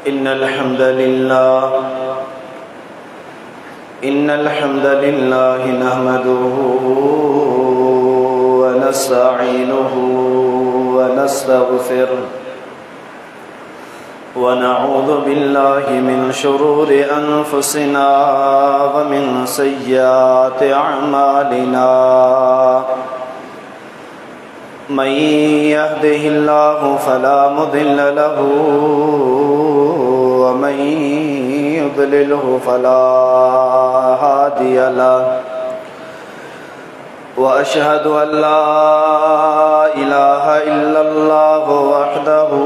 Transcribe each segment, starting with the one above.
इन्नल हम्दलिल्लाह नहमदुहु व नस्तईनुहु व नस्तगफिरुह व नऊज़ु बिल्लाहि मिन शुरूरि अनफुसिना व मिन सय्यिआति अअमालिना मन यहदिहिल्लाहु फला मुदिल्ल लहु व मन युद्लिलहु फला हादिय लहु व अशहदु अन ला इलाहा इल्लल्लाहु वहदहु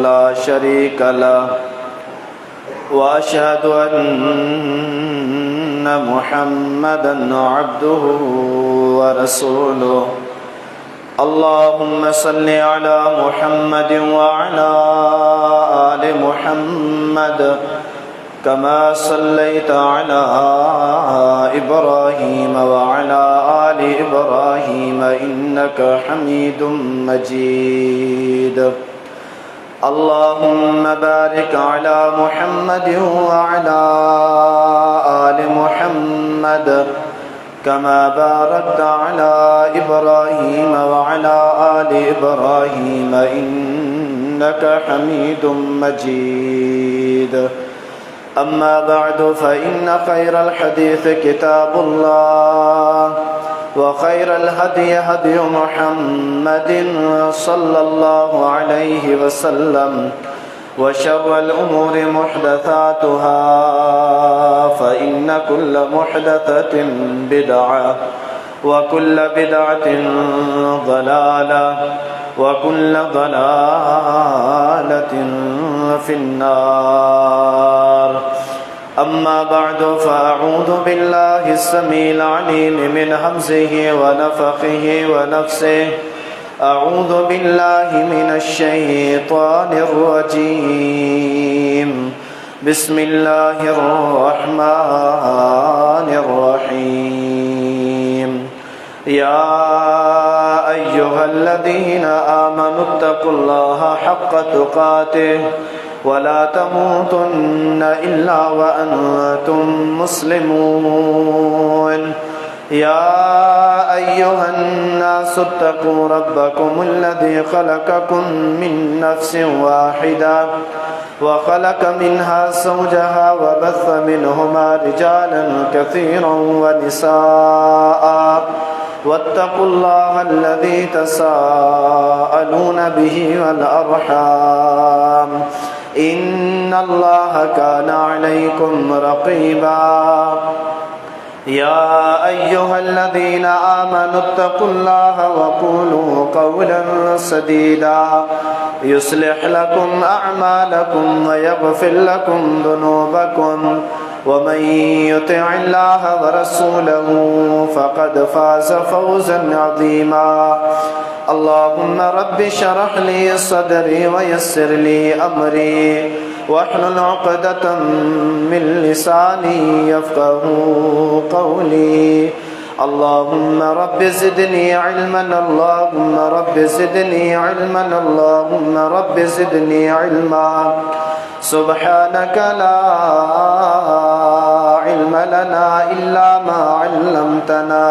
ला शरीक लहु व अशहदु अन्ना मुहम्मदन अब्दुहु व रसूलुहु अल्लाहुम्मा सल्लि अला मुहम्मद व अला आलि मुहम्मद कमा सल्लैता अला इब्राहीम व अला आलि इब्राहीम इन्नका हमीदुम मजीद अल्लाहुम्मा बारिक अला मुहम्मद व अला आलि मुहम्मद कमा बारकता अला इब्राहीम व अला आलि इब्राहीम इन्नका हमीदुम मजीद अम्मा बअदु फ़इन्न खैरल हदीस किताबुल्लाह व खैरल हदी हदी मुहम्मदिन सल्लल्लाहु अलैहि वसल्लम व शर्रल उमूरि मुहदसातुहा फ़इन्न कुल्ल मुहदसतिन बिदअह व कुल्ल बिदअतिन ज़लालह व कुल्ल ज़लालतिन फिन्नार अम्मा बअदु फ़अऊज़ु बिल्लाहि अस्समीइल अलीम मिन हम्ज़िहि व नफ़ख़िहि व नफ़्सिहि अऊज़ु बिल्लाहि मिनश शैतानिर रजीम बिस्मिल्लाहिर रहमानिर रहीम या अय्युहल्लज़ीना आमनुत्तक़ुल्लाहा हक़्क़ तुक़ातिहि वला तमूतुन्न इल्ला व अंतुम मुस्लिमून या अय्युहन्नासुत्तक़ू रब्बकुमुल्लज़ी खलक़कुम मिन नफ्सिन वाहिदा व खलक़ मिन्हा ज़ौजहा व बस्स मिन्हुमा रिजालन कसीरन व निसाअ वत्तक़ुल्लाहल्लज़ी तसाअलून बिही वल अर्हाम इन्नल्लाहा काना अलैकुम रक़ीबा या अय्युहल्लज़ीना आमनुत्तक़ुल्लाहा व क़ूलू क़ौलन सदीदा युस्लिह लकुम अअमालकुम व यग़फ़िर लकुम ज़ुनूबकुम वमन युतिइल्लाह व रसूलहु फ़क़द फ़ाज़ फ़ौज़न अज़ीमा अल्लाहुम्मा रब्बि इश्रह ली सदरी व यस्सिर ली अमरी वहलुल उक़दतम मिन लिसानी यफ़क़हू क़ौली अल्लाहुम्मा रब्बि ज़िदनी इल्मन अल्लाहुम्मा रब्बि ज़िदनी इल्मन अल्लाहुम्मा रब्बि ज़िदनी इल्मा सुब्हानका ला इल्म लना इल्ला मा अल्लमतना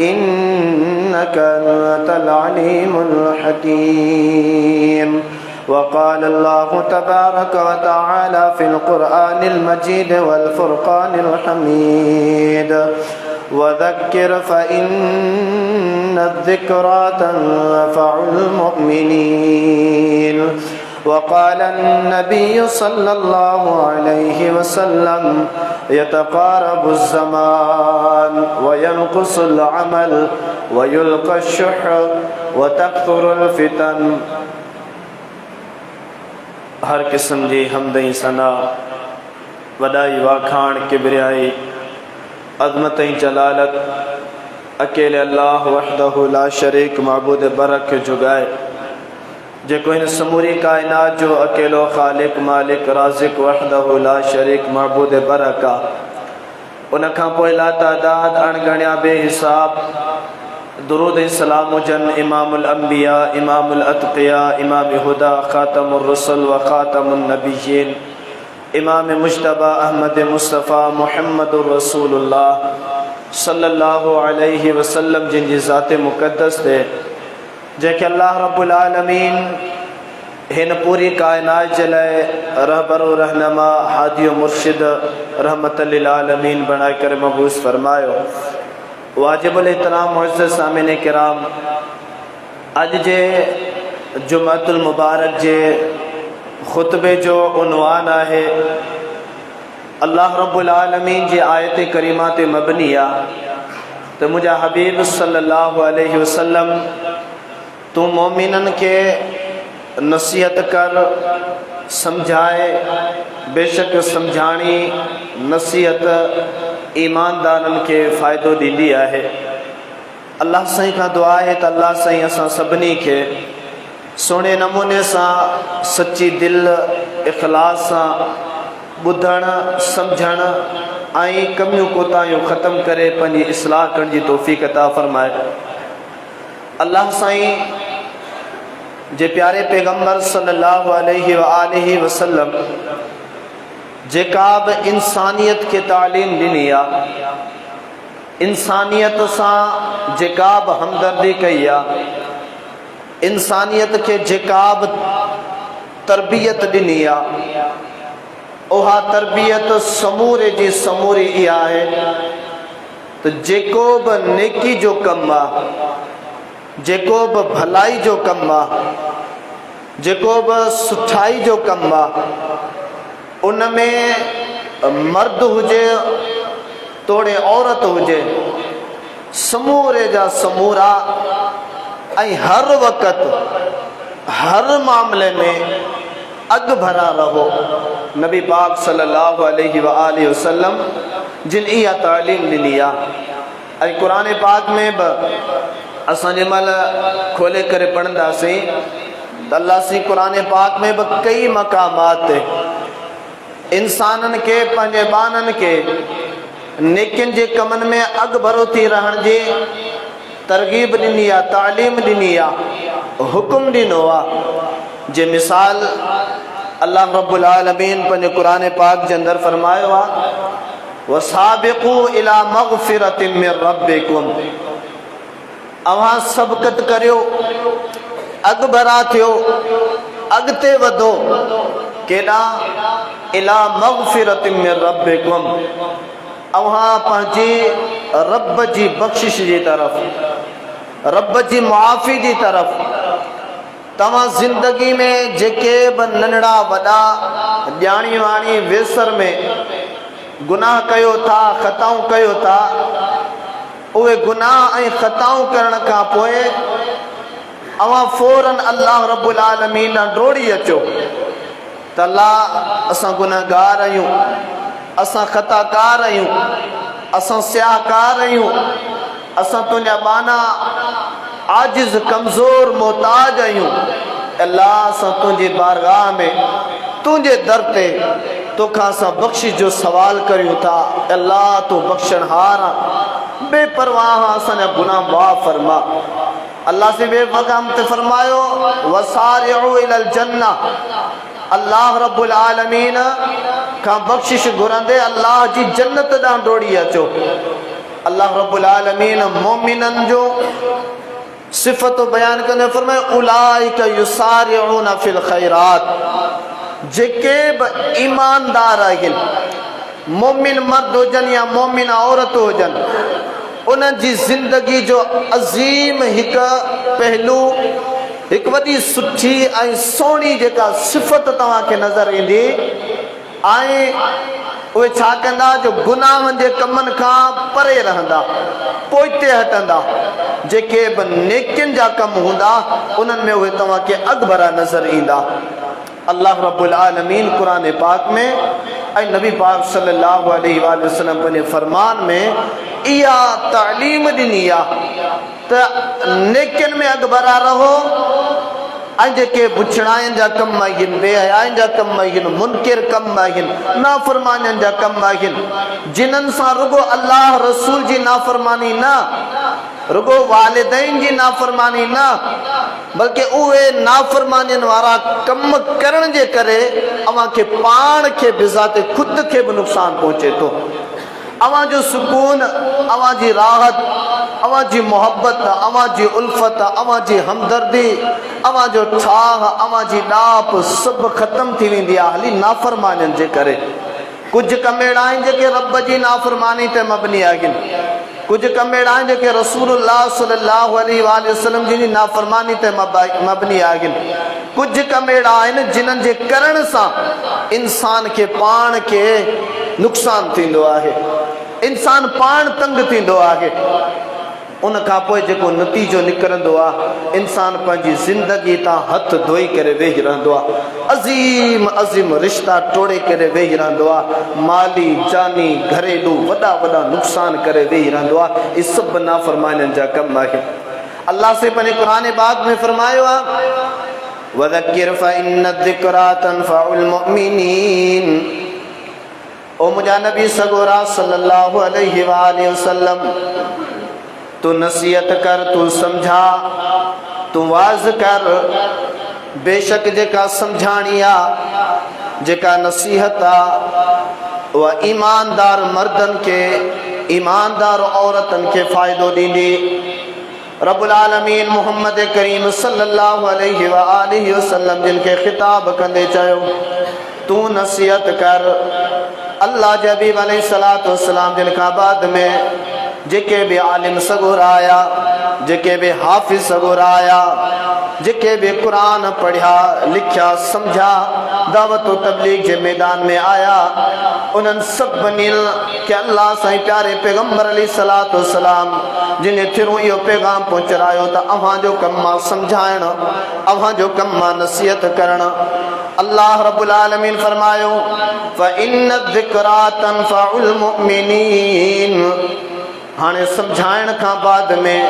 इन्नका अंतल अलीमुल हकीम वक़ाल अल्लाहु तबारक व तआला फ़िल क़ुरआनिल मजीद वल फ़ुरक़ानिल हमीद वज़क्किर फ़इन्न ज़िक्रा तन्फ़उल मुमिनीन वक़ाल अन्नबिय्यु सल्लल्लाहु अलैहि वसल्लम यतक़ारबुज़्ज़मान व यनक़ुसुल अमल व युल्क़ाश्शुह व तक्थुरुल फ़ितन। हर किस्म जी हमदई सना वॾाई वाखाण किबरियाई अज़मत जलालत अकेले अल्लाह वहदहु ला शरीक माबूद बरक जुगाए जेको इन समूरी कायनात जो अकेलो खालिक मालिक राज़िक वहदहु ला शरीक माबूद बरक उन खां पोइ ला तादाद अणगणिया बेहिसाब दुरूद सलाम जन इमामुल अंबिया इमामुल अतक़िया इमाम हुदा ख़ातमुर रसूल व ख़ातमुन नबिय्यीन इमाम मुज्तबा अहमद मुस्तफ़ा मुहम्मदुर रसूलुल्लाह सल्लल्लाहु अलैहि वसल्लम जिन जी ज़ात मुक़द्दस थे जैके अल्लाह रब्बुल आलमीन हिन पूरी कायनात जे लाइ रहबर रहनमा हादी मुर्शिद रहमतल लिल आलमीन बणाए करे मबूस फरमायो। वाजिबुल एहतराम मुअज़्ज़ज़ सामिन किराम, अज जे जुमअतुल मुबारक जे खुतबे जो उन्वान है अल्लाह रब्बुल आलमीन जी आयत करीमा ते मबनी आ तो मुझा हबीब सल्लल्लाहु अलैहि वसल्लम तू मोमिनन के नसीहत कर समझाए, बेशक समझाणी नसीहत ईमानदारन के फ़ायदो दींदी है। अल्लाह सही का दुआ है तो अल्लाह सही असां सभिनी के सोने नमूने से सच्ची दिल इखलास से बुधण समझण आई कमियों कोताहियों ख़त्म करे पंहिंजी इस्लाह करण जी तौफ़ीक़ अता फरमाए। अल्लाह साईं जे प्यारे पैगंबर सल्लल्लाहु अलैहि व आलिहि वसल्लम जेका बि इंसानियत के तालीम ॾिनी आहे, इंसानियत सां जेका बि हमदर्दी कई आहे, इंसानियत के जेका बि तरबियत ॾिनी आहे, उहा तरबियत समूरे जी समूरी इहा आहे त जेको बि नेकी जो कमु आहे, जेको बि भलाई जो कमु आहे, जेको बि सुठाई जो कमु आहे, उन में मर्द हुजे तोड़े औरत हुजे, समूरे जा समूरा ऐं हर वक़्त हर मामले में अग भरा रहो। नबी पाक सल्लल्लाहु अलैहि व आलिहि वसल्लम जिन इहा तालीम ॾिनी आहे। ऐं क़ुरान पाक में बि असां जंहिंमहिल खोले करे पढ़ंदासीं त अल्लाह सी क़ुरान पाक में बि कई मक़ामात ते इंसानन के पंहिंजे ॿारनि के नेकिन जे कमनि में अॻु भरो थी रहण जी तरगीब ॾिनी आहे, तालीम ॾिनी आहे, हुकुम ॾिनो आहे। जे मिसाल अल्लाह रब्बुल आलमीन पंहिंजे क़ुरान पाक जे अंदरि फरमायो आहे वसाबिक़ू इला मग़फ़िरतिन मिन रब्बिकुम, अवां सबक़त करियो, अॻु भरा थियो, अॻिते वधो केॾा इला मग़फ़िरतिन मिन रब्बिकुम, अवां पंहिंजी रब जी बख़्शिश जी तरफ़, रब जी मुआफ़ी जी तरफ़। तव्हां ज़िंदगी में जेके बि नंढड़ा वॾा ॼाणी वाणी वेसर में गुनाह कयो था, ख़ताऊं कयो था, उहे गुनाह ऐं ख़ताऊं करण खां पोइ अवां फ़ौरन अल्लाह रब्बुल आलमीन ॾांहुं डोड़ी अचो त अल्लाह असां गुनहगार आहियूं, असां ख़ताकार आहियूं, असां स्याहकार आहियूं, असां तुंहिंजा बाना आजिज़ कमज़ोर मोहताज आहियूं। अल्लाह असां तुंहिंजी बारगाह में तुंहिंजे दर ते तोखां असां बख़्शिश जो सवाल करियूं था। अल्लाह तूं बख़्शणहार आहे, बेपरवाह असांजा गुनाह माफ़ फरमा। अल्लाह से बे मक़ाम ते फरमायो वसारिउ इलल जन्नह, अल्लाह रब्बुल आलमीन का बख़्शिश घुरंदे अल्लाह जी जन्नत ॾांहुं डोड़ी अचो। अल्लाह रब्बुल आलमीन मोमिनन जो सिफ़त बयान कंदे फरमायो उलाइका युसारिउना फिल खैरात, जेके बि ईमानदार आहिनि, मोमिन मर्द हुजनि या मोमिना औरत हुजनि, उन्हनि जी ज़िंदगी जो अज़ीम हिकु पहलू, हिकु वॾी सुठी ऐं सुहिणी जेका सिफ़त तव्हांखे नज़र ईंदी ऐं उहे छा कंदा जो गुनाहनि जे कमनि खां परे रहंदा, पोइते हटंदा। जेके बि नेकियुनि जा कम हूंदा उन्हनि में उहे तव्हांखे अॻु भरा नज़र ईंदा। अल्लाह रब्बुल आलमीन क़ुरान पाक में ऐं नबी पाक सल्लल्लाहु अलैहि वसल्लम पंहिंजे फरमान में इहा तालीम ॾिनी आहे त नेकियुनि में अॻु भरा रहो ऐं जेके बुछड़ाइनि जा कम आहिनि, बेहयाइनि जा कम आहिनि, मुनकिर कम आहिनि, नाफ़रमानियुनि जा कम आहिनि, जिन्हनि सां रुगो अल्लाह रसूल जी नाफ़रमानी न रुगो वालिदैन जी नाफरमानी ना, बल्कि उहे नाफरमानियन वारा कम करण जे करे अवां के पाण के बिजाते खुद के भी नुकसान पहुंचे तो। अवां जो सुकून, अवां जी राहत, अवां जी मोहब्बत, अवां जी उल्फत, अवां जी हमदर्दी, अवां जो ठाह, अवां जी डाप सब खत्म थी वेंदी आहे हली नाफरमानियन जे करे। कुछ कम अहिड़ा आहिनि जेके रब जी नाफरमानी ते मबनी आहिनि, कुछ कम अहिड़ा आहिनि जेके रसूलुल्लाह सल्लल्लाहु अलैहि वसल्लम जी नाफरमानी ते मबनी आहिनि। कुछ कम अहिड़ा आहिनि जिन्हनि जे करण सां इंसान के पाण के नुक़सान थींदो आहे, इंसान पाण तंग थींदो आहे। उन खां पोइ जेको नतीजो निकिरंदो आहे, इंसान पंहिंजी ज़िंदगी तां हथ धोई करे वेही रहंदो आहे, अज़ीम अज़ीम रिश्ता तोड़े करे वेही रहंदो आहे, माली जानी घरेलू वॾा वॾा नुक़सान करे वेही रहंदो आहे। इहे सभु नाफ़रमानियुनि जा कम आहिनि। अल्लाह से पंहिंजे क़ुरान पाक में फरमायो आहे, वज़क्किर फ़इन्न ज़िक्रा तनफ़उल मुमिनीन। ओ मुंहिंजा नबी सगोरा सल्लल्लाहु अलैहि वसल्लम, तू नसीहत कर, तू समझा, तू वाज़ कर। बेशक जेका समझाणी आ, जेका नसीहत आ, वह ईमानदार मर्दन के, ईमानदार औरतन के फ़ायदो ॾींदी। रब्बुल आलमीन मोहम्मद करीम सल्लल्लाहु अलैहि वसल्लम जिनके खिताब कंदे चयो, तू नसीहत कर। अल्लाह जे हबीब अलैहिस्सलातु वस्सलाम जिनका बाद में जेके भी आलिम सगोर आया, जेके भी हाफिज सगोर आया, जेके भी कुरान पढ़िया लिखिया समझा दावत व तबलीग के मैदान में आया, उन्हनि सभिनी के अल्लाह साईं प्यारे पैगंबर अलैहिस्सलातु वस्सलाम जिन्हें थिरूं इहो पैगाम पहुंचायो त अव्हां जो कम आहे समझाइण, अव्हां जो कम आहे नसीहत करण। अल्लाह रब्बुल आलमीन फरमायो, फ़इन्न ज़िक्रा तनफ़उल मुमिनीन। हाणे समझाइण खां बाद में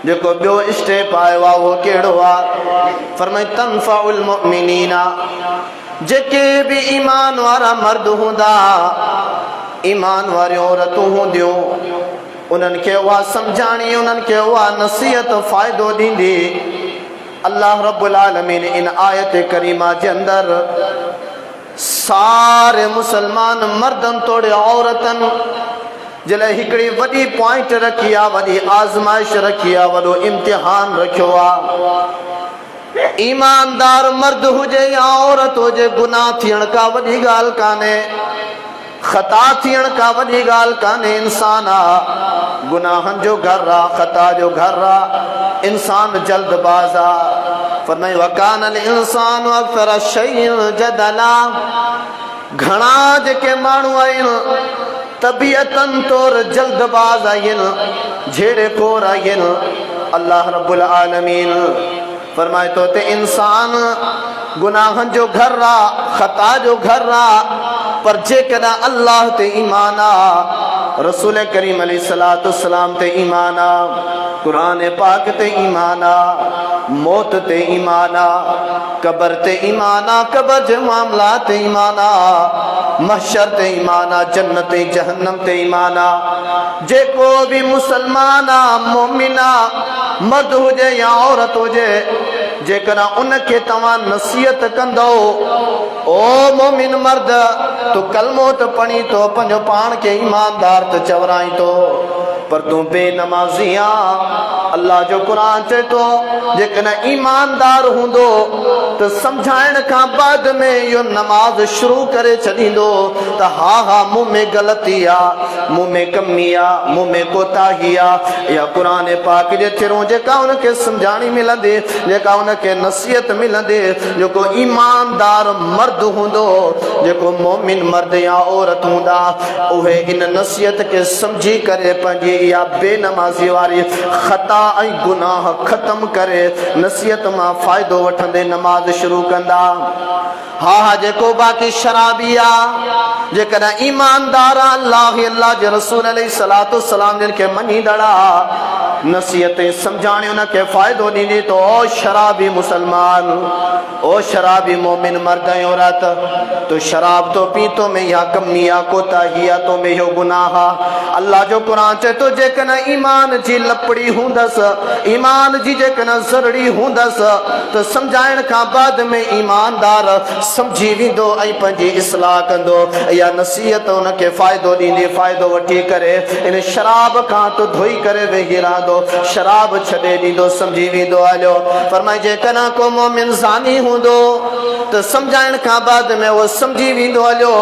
जेको ॿियो स्टेप आयो आहे उहो कहिड़ो आहे? फरमाई तनफ़उल मुमिनीना, जेके भी ईमान वारा मर्द हूंदा, ईमान वारियूं औरतूं हूंदियूं, उन्हनि खे उहा समझाणी, उन्हनि खे उहा नसीहत फ़ाइदो ॾींदी। अल्लाह रब्बुल आलमीन इन आयत करीमा जे अंदर सारे मुसलमान मर्दन तोड़े औरतन जले हिकड़ी वडी पॉइंट रखी आ, वडी आजमाइश रखी आ, वडो इम्तिहान रखियो आ। ईमानदार मर्द हुजे या औरत हुजे, गुनाह थियण का वडी गाल काने, खता थियण का वडी गाल काने। इंसान आ गुनाहन जो घर आ, खता जो घर आ, इंसान जल्दबाज आ। फरमाई वकान अल इंसान अक्सर शैइन जदला। घणा जेके माण्हू आहिनि तबीयतन तौर जल्दबाज आहिनि, झेड़ेखोर आहिनि। अल्लाह रब्बुल आलमीन फरमाए तो ते इंसान गुनाहन जो घर आ, खता जो घर आ, पर जेकॾहिं अल्लाह ते ईमान आ, रसूल करीम अलैहिस्सलातु वस्सलाम ते ईमान आ, कुरान पाक ते ईमान आ, मौत ते ईमान आ, कब्र ते ईमान आ, कब्र जे मामला ते ईमान आ, महशर ते ईमान आ, जन्नत जहन्नम ते ईमान आ। जेको भी मुसलमान आ, मोमिन आ, मर्द हुजे या औरत हुजे, जेकर उनके तव्हां नसीहत कंदो, ओ मोमिन मर्द तू कलमो त पढ़ी तो, पंहिंजो पाण के ईमानदार त चवराई तो, पर तू बेनमाज़ी आ। अल्लाह जो कुरान चए तो जेकॾहिं ईमानदार हूंदो त समझाइण खां बाद में इहो नमाज शुरू करे छॾींदो त हा हा मूं में ग़लती आ, मूं में कमी आ, मूं में कोताही आ। या कुरान पाक जे थिरूं जेका उनखे समझाणी मिलंदी, जेका उनखे नसीहत मिलंदी, जेको ईमानदार मर्द हूंदो, जेको मोमिन मर्द या औरत हूंदा, उहे इन नसीहत के समझी करे पंहिंजी इहा बेनमाज़ी वारी खता ऐं गुनाह ख़त्म करे नसीहत मां फ़ाइदो वठंदे नमाज शुरू कंदा। हा हा जेको बाक़ी शराबी आ, जेकॾहिं ईमानदार आ, अल्लाह जे रसूल अलैहिस्सलातु वस्सलाम जिन खे मञींदड़ आ, नसीहतें समझाने उनके फ़ायदो ॾींदी तो ओ शराबी मुसलमान, ओ शराबी मोमिन मर्द ऐं औरत, तो शराब तो पी तो में या कमी या कोताही या तो में यो गुनाह। अल्लाह जो कुरान चए तो जेकन ईमान जी लपड़ी हूंदसि, ईमान जी जेकन ज़रड़ी हूंदसि तो समझाइण खां बाद में ईमानदार समझी वेंदो ऐं पंहिंजी इस्लाह कंदो। या नसीहत उनखे फ़ाइदो ॾींदी, फ़ाइदो वठी करे इन शराब खां तो धोई करे वेही रहंदो, शराब छॾे ॾींदो, समझी वेंदो। हलियो फरमाए जेकॾहिं को मोमिन ज़ानी हूंदो तो समझाइण खां बाद में वो समझी वेंदो। हलियो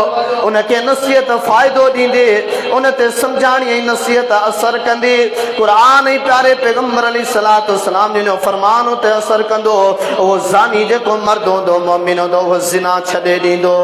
उनखे नसीहत फ़ाइदो ॾींदी, उन ते समझाणी ऐं नसीहत असर कंदी। क़ुरान ऐं प्यारे पैगंबर अलैहिस्सलातु वस्सलाम जिन फरमान ते असर कंदो। वो ज़ानी जेको मर्द हूंदो, मोमिन हूंदो, वो ज़िना छॾे ॾींदो।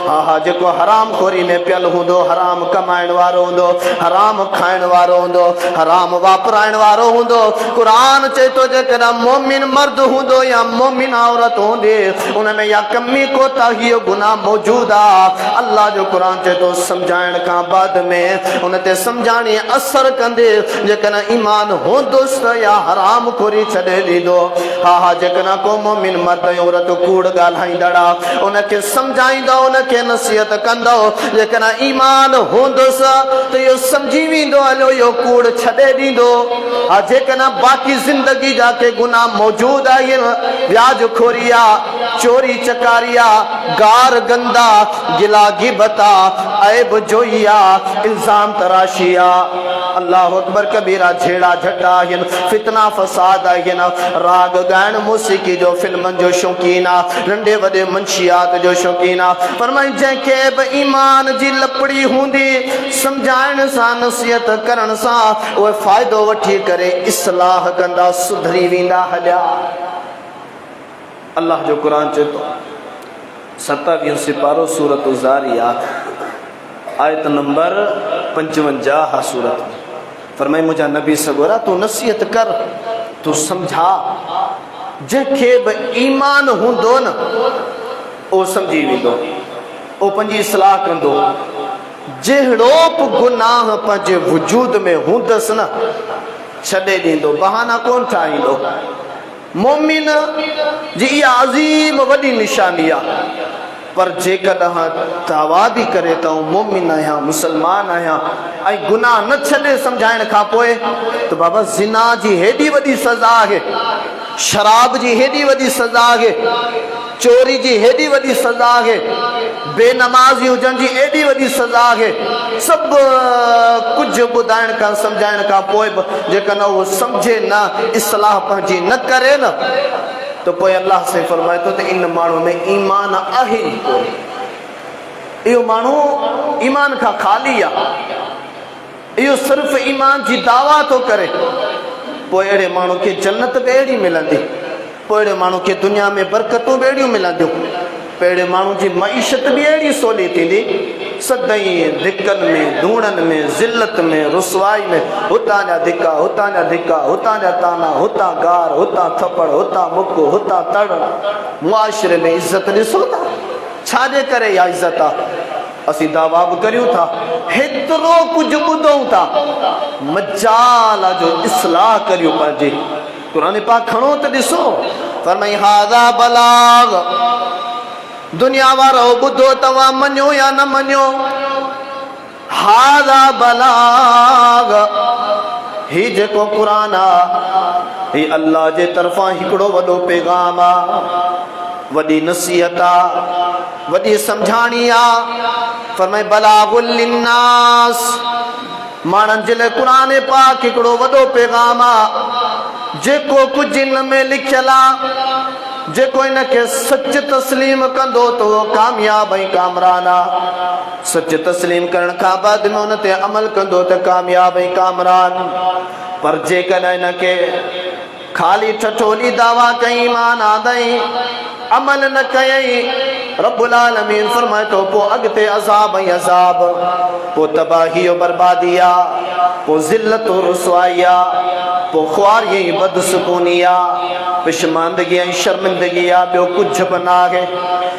हा हा, जेको हराम खोरी में पियल हूंदो, हराम कमाइण वारो हूंदो, हराम खाइण वारो हूंदो, हराम वापराइण वारो हूंदो। क़ुरान चए थो जेकॾहिं मोमिन मर्द हूंदो या मोमिन औरत हूंदी उनमें या कमी कोताही गुनाह मौजूद आहे। अल्लाह जो क़ुरान चए थो समझाइण खां बाद में उन ते समझाणी असर कंदे। जेकॾहिं ईमान हूंदुसि त या हराम खोरी छॾे ॾींदो। हा हा, जेकॾहिं को मोमिन मर्द ऐं औरत कूड़ ॻाल्हाईंदड़ आहे उनखे समझाईंदो, उनखे नसीहत कंदो। जेकॾहिं ईमान हूंदुसि त इहो समझी वेंदो हलियो इहो कूड़ छॾे ॾींदो। हा, जेकॾहिं बाक़ी ज़िंदगी जा के गुनाह मौजूद आहिनि, व्याज खोरी आहे, चोरी चकारी आहे, गार गंदा, गिला गिबत आहे, ऐब जोई आहे, इल्ज़ाम तराशी आहे, अल्लाह अकबर कबीरा, झेड़ा झटा आहिनि, फितना फसाद आहिनि, राग ॻाइण मौसीक़ी जो, फिल्मनि जो शौक़ीन आहे, नंढे वॾे मंशियात जो शौक़ीन आहे। फरमाई जंहिंखे बि ईमान जी लपड़ी हूंदी, समझाइण सां, नसीहत करण सां उहे फ़ाइदो वठी करे इस्लाह कंदा, सुधरी वेंदा हलिया। अल्लाह जो क़ुरान चए थो 27 सिपारो सूरत ज़ारियात आयत नंबर 55 सूरत में फरमाई मुंहिंजा नबी सगोरा तू नसीहत कर, तू समझा। जंहिंखे बि ईमान हूंदो न उहो समझी वेंदो, उहो पंहिंजी इस्लाह कंदो। जहिड़ो बि गुनाह पंहिंजे वजूद में हूंदसि न छॾे ॾींदो, बहाना कोन ठाहींदो। मोमिन जी इहा अज़ीम वॾी निशानी आहे। पर जेकॾहिं दावा बि करे त मोमिन आहियां, मुसलमान आहियां ऐं गुनाह न छॾे समझाइण खां पोइ त बाबा ज़िना जी हेॾी वॾी सज़ा आहे, शराब जी हेॾी वॾी सज़ा आहे, चोरी जी हेॾी वॾी सज़ा आहे, बेनमाज़ी हुजण जी एॾी वॾी सज़ा आहे। सभु कुझु ॿुधाइण खां सम्झाइण खां पोइ बि जेकॾहिं उहो सम्झे न, इस्लाह पंहिंजी न करे न, तो पोइ अल्लाह से फरमाए थो त इन माण्हू में ईमान आहे ई कोन। इहो माण्हू ईमान खां ख़ाली आहे, इहो सिर्फ़ु ईमान जी दावा थो करे। पोइ अहिड़े माण्हू खे जन्नत बि अहिड़ी मिलंदी, पोइ अहिड़े माण्हू खे दुनिया में बरकतूं बि अहिड़ियूं मिलंदियूं, पोइ अहिड़े माण्हू जी मईशत बि अहिड़ी सवली थींदी। सदाईं धिकनि में, धूड़नि में, ज़िल्लत में, रुसवाई में, हुतां जा धिका, हुतां जा धिका, हुतां जा ताना, हुतां गार, हुतां थपड़, हुतां मुक, हुतां तड़। मुआशिरे में इज़त ॾिसो था, छाजे करे इहा इज़त आहे? असीं दावा बि करियूं था, हेतिरो कुझु ॿुधूं था, मजाल आहे जो इस्लाह करियूं पंहिंजी। क़ुरान पाक खणो त ॾिसो, फरमाई हाज़ा बलाग, दुनिया वारो ॿुधो तव्हां मञो या न मञो, हाज़ा बलाग, ही जेको क़ुरान आहे ही अल्लाह जे तरफ़ां हिकिड़ो वॾो पैगाम आहे, वॾी नसीहत आहे, वॾी सम्झाणी आहे। फरमाए बलागुल लिन्नास, माण्हुनि जे लाइ क़ुरान पाक हिकिड़ो वॾो पैगाम आहे। जेको कुझु इन में लिखियल आहे, जेको इनखे सच तस्लीम कंदो त उहो कामयाब ऐं कामरान आहे। सच तस्लीम करण खां बाद में उन ते अमल कंदो त कामयाब ऐं कामरान। पर जेकॾहिं इनखे ख़ाली ठठोली दावा कई, ईमान आंदई, अमल न कयई, रब्बुल आलमीन फरमाए थो पोइ अॻिते अज़ाब ऐं अज़ाब, पोइ तबाही बर्बादी आहे, पोइ ज़िल्लत रुसवाई आहे, पोइ ख्वारी ऐं बदसुकूनी आहे, पिशमांदगी ऐं शर्मिंदगी आहे, ॿियो कुझु बि न आहे।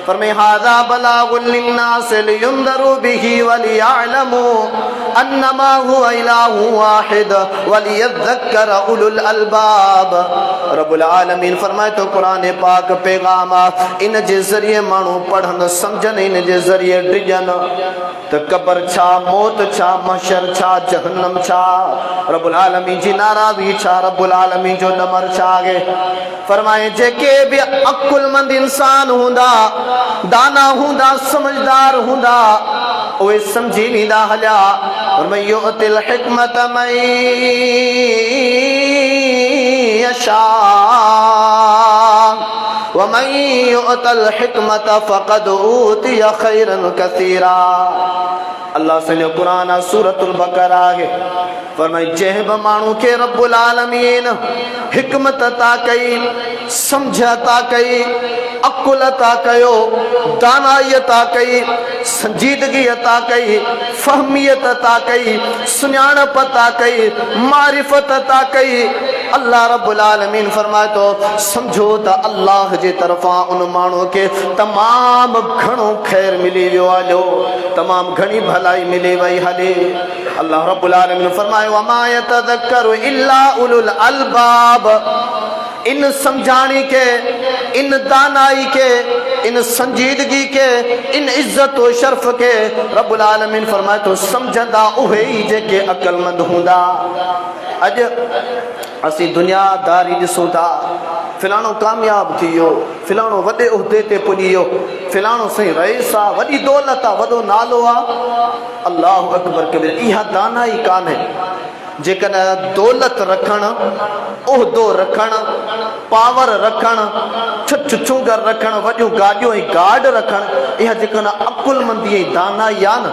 फरमाए हाज़ा बलागुल लिन्नास लियुंदरू बिही वलियअलमू अन्नमा हुवा इलाहु वाहिद वलियज़्ज़कर उलुल अलबाब। रब्बुल आलमीन फरमाए तो कुरान पाक पैगाम इन जे ज़रिए माण्हू पढ़न समझन, इन जे ज़रिए डिॼन त कब्र छा, मौत छा, महशर छा, जहन्नम छा, रब्बुल आलमीन जी नाराज़गी छा, रब्बुल आलमीन जो नमर छा आहे। फरमाए जेके भी अकुलमंद इंसान हूंदा, दाना हूंदा, समझदार हूंदा, उहे समझी वेंदा हलिया। और मैं युतिल हिकमत मन यशा व मन युतिल हिकमत फक़द ऊतिया खैरन कसीरा। अल्लाह से कुरान सूरतुल बकरा है। फरमाए जंहिं बि माण्हू खे रब्बुल आलमीन हिकमत अता कई, समझ अता कई, अकुल अता कयो, दानाई अता कई, संजीदगी अता कई, फहमियत अता कई, सुञाणप अता कई, मारिफत अता कई, अल्लाह रब्बुल आलमीन फरमाए तो समझो त अल्लाह जे तरफ़ां उन माण्हू खे तमामु घणो ख़ैर मिली वियो आहे, तमामु घणी भलाई मिली वई हले। अल्लाह रब्बुल आलमीन फरमाए वमा यतज़क्करु इल्ला उलुल अलबाब। इन समझाणी के, इन दानाई के, इन संजीदगी के, इन इज्जत और शर्फ के रब्बुल आलमीन फरमाए तो समझंदा उहे ही जेके अकलमंद हूंदा। अज असी दुनियादारी ॾिसूं था, फिलाणो कामयाब थी वियो, फिलाणो वॾे उहिदे ते पुॼी वियो, फिलाणो सही रईस आहे, वॾी दौलत आहे, वॾो नालो आहे। अल्लाहु अकबर कबीर। इहा दानाई कान्हे। जेकॾहिं दौलत रखणु, उहिदो रखणु, पावर रखणु, छुछुंगर रखणु, वॾियूं गाॾियूं ऐं गार्ड रखणु, इहा जेकॾहिं अकुलमंदी ऐं दानाई आहे न,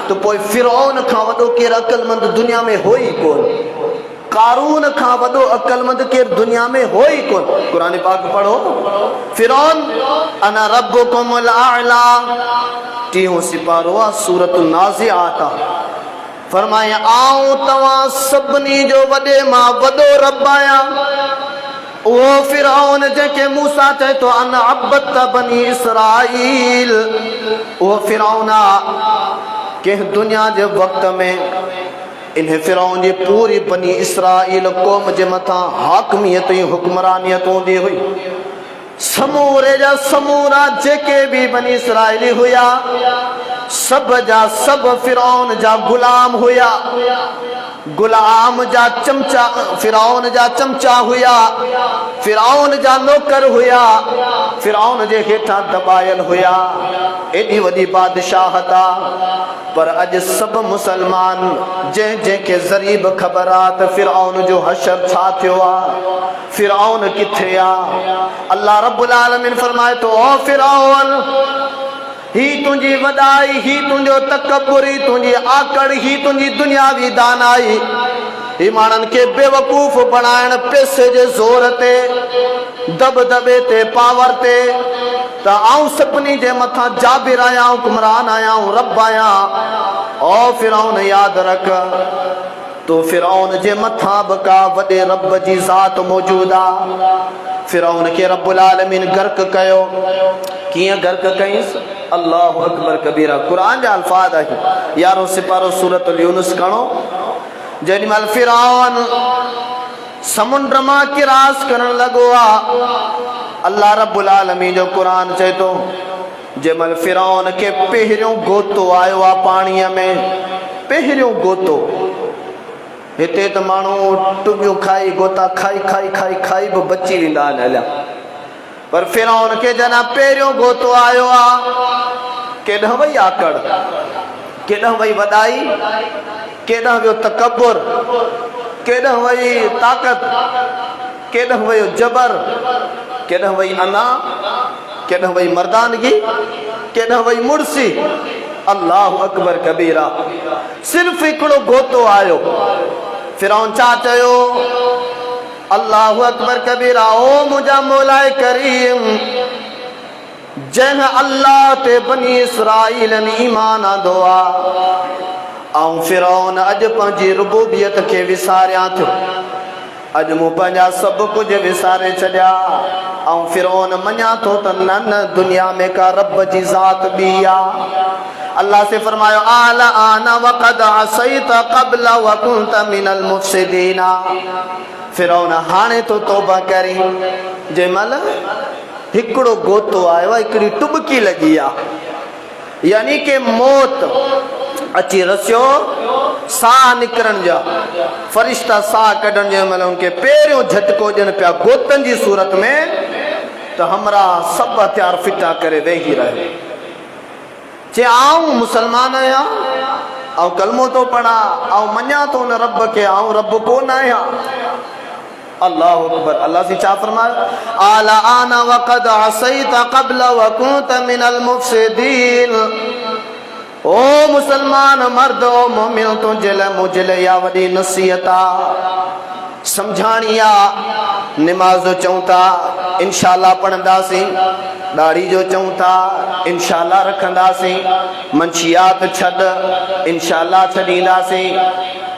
त पोइ फिरौन खां वॾो केरु अकुलमंद दुनिया में हो ई कोन। कारून खां वॾो अकुलमंद केरु दुनिया में हो ई कोन। क़ुरान पाक पढ़ो, फिरौन अना रब्बुकुमुल आला, टीहों सिपारो आहे, सूरतुन नाज़िआत आहे। फरमाए आऊं तव्हां सभिनी जो वॾे मां वॾो रब आहियां। उहो फिरौन जंहिंखे मूसा चए थो अन अब्बत बनी इसराईल, उहो फिरौन आहे। कंहिं दुनिया जे वक़्त में इन फिरौन जी पूरी बनी इसराईल क़ौम जे मथां हाकमियत ऐं हुक्मरानियत हूंदी हुई। समूरे जा समूरा जेके भी बनी इसराइली हुया, सब जा सब फिरौन जा गुलाम हुया, गुलाम जा चमचा, फिरौन जा चमचा हुया, फिरौन जा नौकर हुया, फिरौन जे हेठां दबायल हुया। एडी वॾी बादशाहता। पर अज सब मुसलमान जंहिंखे ज़रीब ख़बर आहे त फिरौन जो हशर छा थियो आहे, फिरौन किथे आहे। अल्लाह रब्बुल आलमीन फरमाए तो ओ फिरौन, ही तुंहिंजी वॾाई, ही तुंहिंजो तकब्बुर, ही तुंहिंजी आकड़, ही तुंहिंजी दुनियावी दानाई, ही माण्हुनि खे बेवकूफ़ बणाइण पैसे जे ज़ोर ते, दबदबे ते, पावर ते, त आऊं सभिनी जे मथां जाबिर आहियां, हुक्मरान आहियां, रब आहियां। ओ फिरौन यादि रख, तो फिरौन जे मथां बि का वॾे रब जी ज़ात मौजूद आहे। फिरौन खे रब्बुल आलमीन गर्क कयो। कीअं गर्क कईंसि? अल्लाहु अकबर कबीरा। क़ुरान जा अल्फाज आहिनि। 11 सिपारो सूरतुल यूनुस खणो। जेॾीमहिल फिरौन समुंड मां किरास करण लॻो आहे, अल्लाह रब्बुल आलमीन जो क़ुरान चए थो जंहिंमहिल फिरौन खे पहिरियों गोतो आयो आहे पाणीअ में, पहिरियों गोतो। हिते त माण्हू टुबियूं खाई, गोता खाई खाई खाई खाई बि बची वेंदा आहिनि हलिया। पर फिरौन खे जॾहिं पहिरियों गोतो आयो आहे, केॾांहुं वई आकड़, केॾांहुं वई वॾाई, केॾांहुं वियो तकब्बुर, केॾांहुं वई ताक़त, केॾांहुं वियो जबर, केॾांहुं वई अना, केॾांहुं वई मर्दानगी, केॾांहुं वई मुड़सी। अल्लाहु अकबर कबीरा। सिर्फ़ हिकिड़ो गोतो आयो। फिरौन छा चयो? अल्लाहु अकबर कबीरा। ओ मुंहिंजा मौलाए करीम, जंहिं अल्लाह ते बनी इसराइलन ईमान आंदो आहे, ऐं फिरौन अॼु पंहिंजी रुबूबियत खे विसारियां थो। अॼु मूं पंहिंजा सभु कुझु विसारे छॾिया, ऐं फिरौन मञा थो त न न दुनिया में का रब जी ज़ात ॿी आहे। अल्लाह से फरमायो आला आना वक़द असैत क़ब्ल व कुंत मिनल मुफ़सिदीना। फिरौन हाणे तो तौबा करी जंहिंमहिल हिकिड़ो गोतो आयो आहे, हिकिड़ी टुबकी लॻी आहे, यानी कि मौत अची रसियो, साह निकिरण जा फरिश्ता साह कढण जे महिल उनखे पहिरियों झटको ॾियनि पिया गोतनि जी सूरत में, त हमरा सभु हथियार फिटा करे वेही रहे। जे आऊं मुसलमान आहियां, ऐं कलमो थो पढ़ा, ऐं मञा थो उन रब खे, आऊं रब कोन आहियां। अल्लाह अकबर। अल्लाह से छा फरमायो आला आना वक़द असैत क़ब्ल व कुंत मिनल मुफ़सिदीन। ओ मुसलमान मर्द, ओ मोमिन, तुंहिंजे लाइ मुंहिंजे लाइ इहा वॾी नसीहत आहे, सम्झाणी आहे। निमाज़ जो चऊं था इंशाअल्लाह पढ़ंदासीं, दाढ़ी जो चऊं था इंशाअल्लाह रखंदासीं, मंशियात छॾ इंशाअल्लाह छॾींदासीं।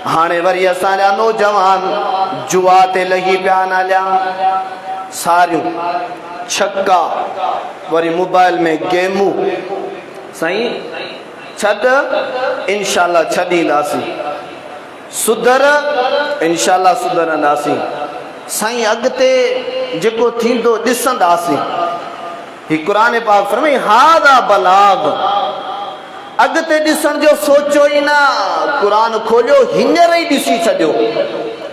हाणे वरी असांजा नौजवान जुआ ते लही पिया नालिया, सारियूं छक्का, वरी मोबाइल में गेमूं। साईं छॾ इंशाअल्लाह छॾींदासीं, सुधर इंशाअल्लाह सुधरंदासीं। साईं अॻिते जेको थींदो ॾिसंदासीं। ही क़ुरान पाक फरमाई हादा बलाग, अॻिते ॾिसण जो सोचो ई न, क़ुरान खोलियो हींअर ई ॾिसी छॾियो,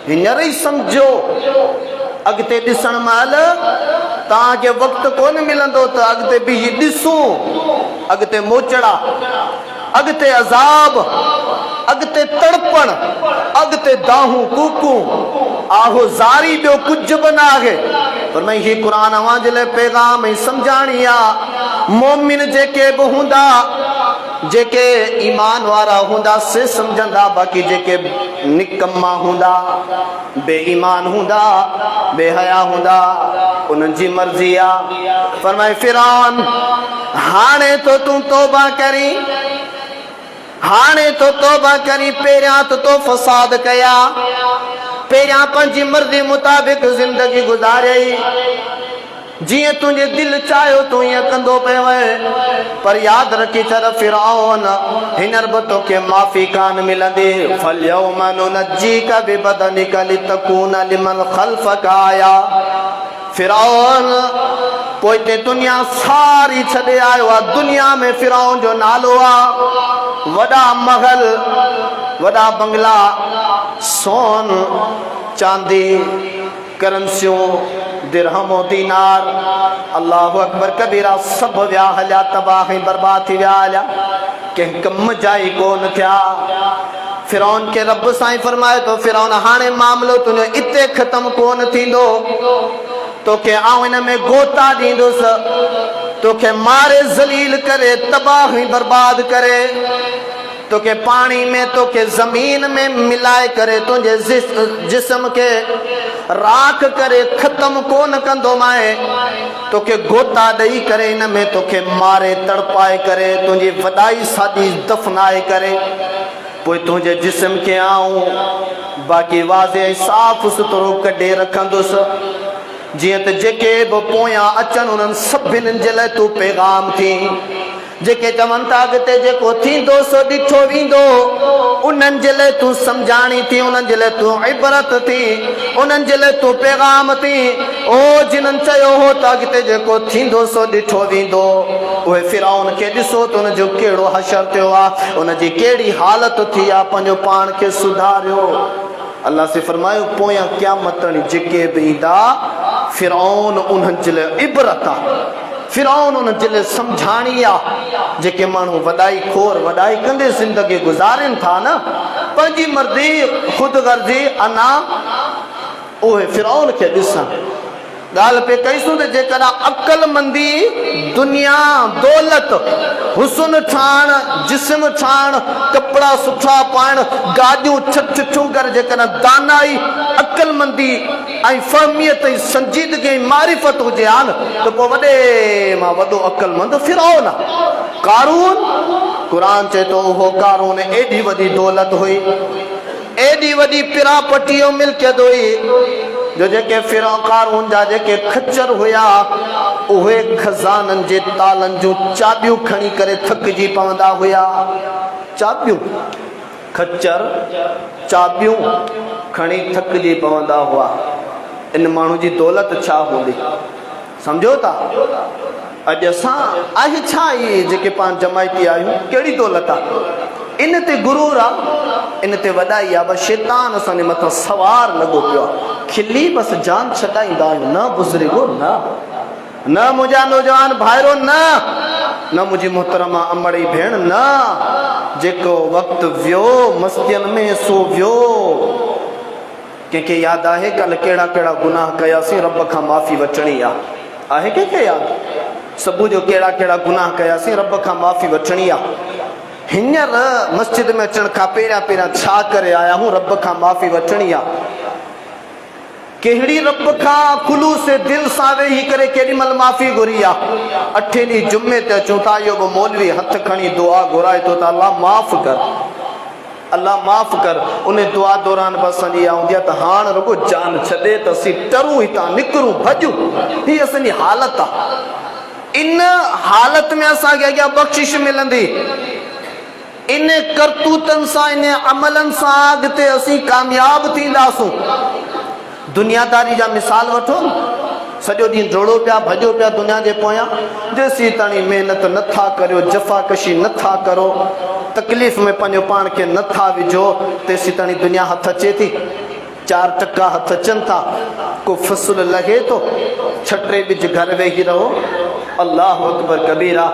हींअर ई सम्झो। अॻिते ॾिसण महिल तव्हांखे वक़्तु कोन मिलंदो त अॻिते बीही ॾिसूं, अॻिते मोचड़ा, अॻिते अज़ाब, अॻिते तड़पण, अॻिते दाहूं कूकूं, आहो ज़ारी, ॿियो कुझु बि न आहे। पर मैं ही क़ुरान अवां जे लाइ पैगाम ऐं सम्झाणी आहे। मोमिन जेके बि हूंदा, जेके ईमान वारा हूंदा से सम्झंदा, बाक़ी जेके निकम्मा हूंदा, बेईमान हूंदा, बेहया हूंदा, उन्हनि जी मर्ज़ी आहे। फरमाए फिरौन हाणे तो तूं तौबा करी, हाणे तो तौबा करी, पहिरियां तो फसाद कया, पहिरियां पंहिंजी मर्ज़ी मुताबिक़ ज़िंदगी गुज़ारियई, जिए तुझे दिल चाहियो तू ये कंदो पे वए। पर याद रखी चर फिरौन हिनर बतो के माफी कान मिलंदी। फल यौमा नुनज्जीका बिबदनिका लितकूना लिमन खल्फका आया। फिरौन पोइते दुनिया सारी छॾे आयो आहे। दुनिया में फिरौन जो नालो आहे, वॾा महल, वॾा बंगला, सोन चांदी, करंसियूं, दिरहमो दीनार, अल्लाहु अकबर कबीरा, सब विया हलिया, तबाह ऐं बर्बाद थी विया हलिया, कंहिं कम जा ई कोन थिया। फिरौन के रब साईं फरमाए तो फिरौन हाणे मामलो तुंहिंजो इते ख़त्म कोन थींदो, तोखे आउं हिन में गोता ॾींदुसि, तोखे मारे ज़लील करे, तबाह ऐं बर्बाद करे, तोखे पानी में, तोखे ज़मीन में मिलाए करे, तुंहिंजे जिस्म के राख करे ख़त्म कोन कंदो माए, तोखे गोता ॾेई करे हिन में तोखे मारे तड़पाए करे, तुंहिंजी वॾाई सादी दफ़नाए करे, पोइ तुंहिंजे जिस्म खे आऊं बाक़ी वाज़े साफ़ सुथरो कढे रखंदुसि, जीअं त जेके बि पोयां अचनि उन्हनि सभिनीनि जे लाइ तूं पैगाम थी। जेके चवनि था अॻिते जेको थींदो सो ॾिठो वेंदो, उन्हनि जे लाइ तूं सम्झाणी थी, उन्हनि जे लाइ तूं इबरत थी, उन्हनि जे लाइ तूं पैगाम थी। ओ जिन्हनि चयो हो त अॻिते जेको थींदो सो ॾिठो वेंदो, उहे फिरौन खे ॾिसो त उनजो कहिड़ो हशर थियो आहे, उनजी कहिड़ी हालत थी आहे, पंहिंजो पाण खे सुधारियो। अल्लाह से फरमायो पोयां क़यामत जेके बि ईंदा, फिरौन उन्हनि जे लाइ इबरत आहे, फिरौन उन्हनि जे लाइ सम्झाणी आहे। जेके माण्हू वॾाई खोर वॾाई कंदे ज़िंदगी गुज़ारनि था न, पंहिंजी मर्ज़ी ख़ुदि गर्ज़ी, अना उहे फिरौन खे ॾिसनि। ॻाल्हि पे कईसूं त जेकॾहिं अक़लमंदी, दुनिया, दौलत, हुस्न ठाण, जिस्म ठाण, कपिड़ा सुठा पाइण, गाॾियूं छठियूं कर, जेकॾहिं दानाई, अक़लमंदी ऐं फ़हमियत ऐं संजीदगी ऐं मारिफत हुजे हा न, त पोइ वॾे मां वॾो अक़लमंद फिरौन आहे। क़ारून, क़ुरान चए थो उहो क़ारून एॾी वॾी दौलत हुई, एॾी वॾी पिरापटी जो मिल्कियत हुई, जो जेके फिरौन क़ारून जा जेके खच्चर हुया, उहे खजानन जे तालन जो चाबियूं खणी करे थकजी पवंदा हुया। चाबियूं खच्चर चाबियूं खणी थकजी पवंदा हुआ। इन माण्हू जी दौलत छा हूंदी सम्झो था? अॼु असां आहे छा इहे जेके पाण जमायती आहियूं, कहिड़ी दौलत आहे? इन ते गुरूर आहे, इन ते वॾाई आहे। बसि शैतान असांजे मथां सवार लॻो पियो आहे। खिली बसि जान छॾाईंदा आहियूं। न बुज़ुर्गो न मुंहिंजा नौजवान भाइरो न मुंहिंजी मुहतरमा अमड़ी भेण न। जेको वक़्तु वियो मस्तियुनि में सो वियो। कंहिंखे यादि आहे कल्ह कहिड़ा कहिड़ा गुनाह कयासीं? रब खां माफ़ी वठणी आहे कंहिंखे यादि? सुबुह जो कहिड़ा कहिड़ा गुनाह कयासीं? रब खां माफ़ी वठणी आहे। हींअर मस्जिद में अचण खां पहिरियां छा करे आया हूं? रब खां माफ़ी वठणी आहे। कहिड़ी रब खां खुलूस दिल सां वेही करे केॾी महिल माफ़ी घुरी आहे? अठे ॾींहुं जुमे ते अचूं था, इहो बि मौलवी हथ खणी दुआ घुराए थो त अल्लाह माफ़ कर, अल्लाह माफ़ कर। उन दुआ दौरान बि असांजी इहा हूंदी आहे त हाणे रुगो जान छॾे त असीं टरूं हितां निकिरूं भॼूं। हीअ असांजी हालत आहे। इन हालत में असांखे अॻियां बख़्शिश मिलंदी। इन करतूतनि सां, इन अमलनि सां अॻिते असीं कामयाब थींदासूं। दुनियादारी जा मिसाल वठो, सॼो ॾींहुं डोड़ो पिया भॼो पिया दुनिया जे पोयां। जेसीं ताणी महिनत नथा करियो, जफ़ाकशी नथा करो, तकलीफ़ में पंहिंजो पाण खे नथा विझो, तेसीं ताणी दुनिया हथ अचे थी। 4 टका हथ अचनि था, को फसुल लॻे थो, छटे ॿिज घर वेही रहो। अल्लाह अकबर कबीरा।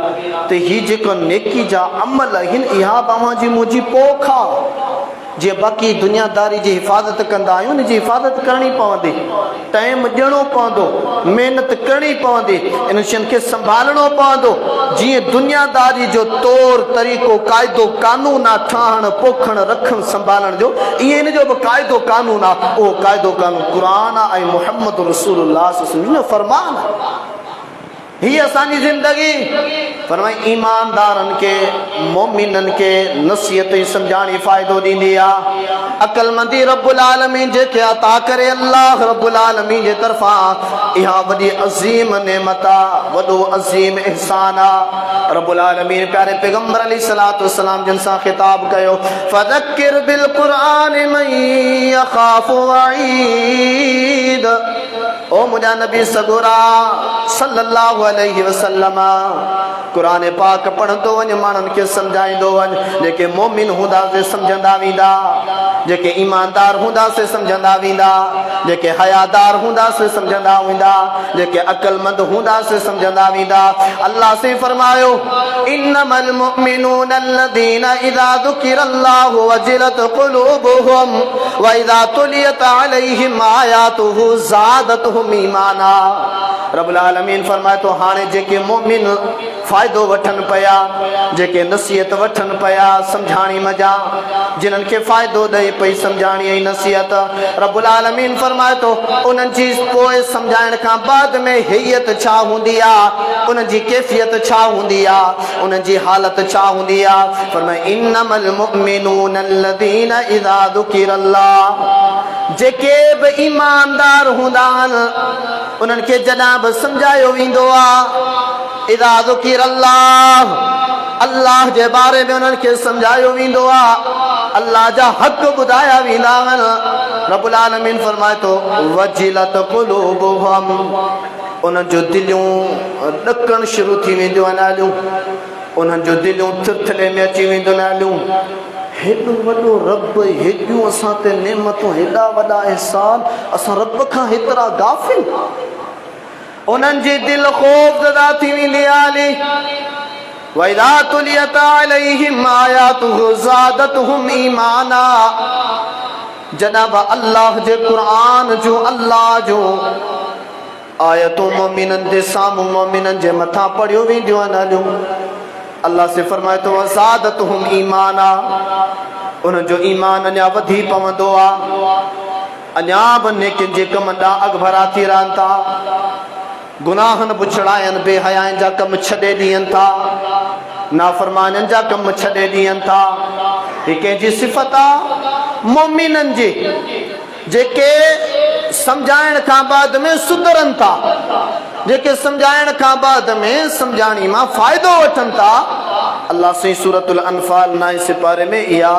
त हीअ जेको नेकी जा अमल आहिनि, इहा तव्हां जी मुंहिंजी पोख आहे। जीअं बाक़ी दुनियादारी जी हिफ़ाज़त कंदा आहियूं, इन जी हिफ़ाज़त करणी पवंदी। टाइम ॾियणो पवंदो, महिनत करणी पवंदी, इन शयुनि खे संभालणो पवंदो। जीअं दुनियादारी जो तौर तरीक़ो क़ाइदो कानून आहे ठहण पोखण रखण संभालण जो, ईअं इन जो बि क़ाइदो कानून आहे। उहो क़ाइदो कानून क़ुरान आहे ऐं मुहम्मद रसूलुल्लाह जो फ़रमान आहे। हीअ असांजी ज़िंदगी। फरमाई ईमानदारनि खे, मोमिननि खे नसीहत ई सम्झाणी फ़ाइदो ॾींदी आहे। अक़लमंदी रब्बुल आलमीन जेके अता करे अल्लाह रब्बुल आलमीन जे तरफ़ां, इहा वॾी अज़ीम नेमत आहे, वॾो अज़ीम इहसान आहे। रब्बुल आलमीन प्यारे पैगंबर अलैहिस्सलातु वस्सलाम जिन सां ख़िताब कयो, फ़ज़क्किर बिल क़ुरआन मन यख़ाफ़ु वईद। ओ मुंहिंजा नबी सगोरा सल्लल्लाहु अलैहि वसल्लम, क़ुरान पाक पढ़ंदो वञ, माण्हुनि खे सम्झाईंदो वञ। जेके मोमिन हूंदा से सम्झंदा वेंदा, जेके ईमानदार हूंदा से सम्झंदा वेंदा, जेके हयादार हूंदा से सम्झंदा वेंदा, जेके अक़लमंद हूंदा से सम्झंदा वेंदा। अल्लाह से फरमायो, इन्नमल मुमिनून अल्लज़ीना इज़ा ज़ुकिरल्लाहु वजिलत क़ुलूबुहुम व इज़ा तुलियत अलैहिम आयातुहु ज़ादतहुम ईमाना। रब्बुल आलमीन फरमाए तो हाणे जेके मोमिन फ़ाइदो वठनि पिया, जेके नसीहत वठनि पिया, सम्झाणी मजा, जिन्हनि खे फ़ाइदो ॾे पई सम्झाणी ऐं नसीहत, रब्बुल आलमीन फरमाए तो उन्हनि जी पोइ सम्झाइण खां बाद में हैयत छा हूंदी आहे, उन्हनि जी कैफ़ियत छा हूंदी आहे, उन्हनि जी हालत छा हूंदी आहे। फरमाए इन्नमल मुमिनून अल्लज़ीना इज़ा ज़ुकिरल्लाह, जेके बि ईमानदार हूंदा आहिनि उन्हनि खे जॾहिं बि सम्झायो वेंदो आहे, इज़ा ज़ुकिरल्लाह, अल्लाह जे बारे में उन्हनि खे सम्झायो वेंदो आहे, अल्लाह जा हक़ ॿुधाया वेंदा आहिनि। रब्बुल आलमीन फरमाए थो वजिलत क़ुलूबुहुम, उन्हनि जो दिलियूं ॾकण शुरू थी वेंदियूं आहिनि हलियूं, उन्हनि जो दिलियूं थिरथिरे में अची वेंदियूं आहिनि हलियूं। हेॾो वॾो रब, हेॾियूं असां ते नेमतूं, हेॾा वॾा अहसान, असां रब खां हेतिरा गाफ़िल। उन्हनि जी दिलि ख़ौफ़ज़दा थी वेंदी आहे। वइज़ा तुलियत अलैहिम आयातुहु ज़ादतहुम ईमाना, जनाब अल्लाह जे क़ुरान जो, अल्लाह जो आयतूं मोमिननि जे साम्हूं, मोमिननि जे मथां पढ़ियो वेंदियूं आहिनि हलियूं। अल्लाह से फरमाए तो ज़ादतहुम ईमाना, उन्हनि जो ईमान अञा वधी पवंदो आहे, अञा बि नेकिन जे कम ॾांहुं अॻभरा थी रहनि था, गुनाहनि बुछड़ायनि, बेहयाइनि जा कम छॾे ॾियनि था, नाफ़रमाननि जा कम छॾे ॾियनि था। हीअ कंहिंजी सिफ़त आहे? मोमिननि जी, जेके सम्झाइण खां बाद में सुधरनि था। जेके समझाइण खां बाद में समझाणी मां फ़ाइदो वठनि था। अल्लाह सही सूरतुल अनफाल 9 सिपारे में इहा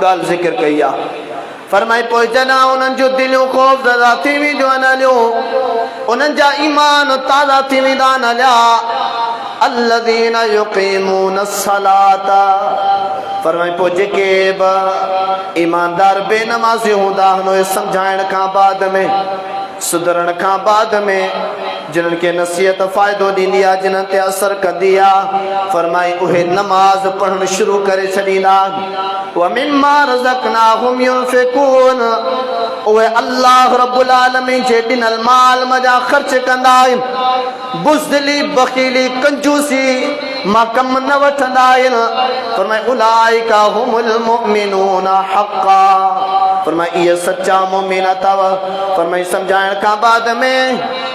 ॻाल्हि ज़िक्र कई आहे। फरमाए पोइ जॾहिं उन्हनि जो दिलियूं ख़ौफ़ज़दा थी वेंदियूं आहिनि हलियो, उन्हनि जा ईमान ताज़ा थी वेंदा आहिनि हलिया। अल्लज़ीना युक़ीमून अस्सलात, फरमाए पोइ जेके बि ईमानदार बेनमाज़ी हूंदा आहिनि उहे सम्झाइण खां बाद में, सुधरण खां बाद में, जिन्हनि खे नसीहत फ़ाइदो ॾींदी आहे, जिन्हनि ते असरु कंदी आहे, फरमाई उहे नमाज़ पढ़णु शुरू करे छॾींदा। व मिम्मा रज़क़नाहुम युनफ़िक़ून, उहे अल्लाह रब्बुल आलमीन जे ॾिनल माल मज़ा ख़र्च कंदा आहिनि। बुज़दिली, बख़ीली, कंजूसी मां कम न वठंदा आहिनि। फरमाए उलाइका हुमुल मुमिनून हक़्क़ा, फरमाए इहे सच्चा मुमिन अथव। फरमाए सम्झाइण खां बाद में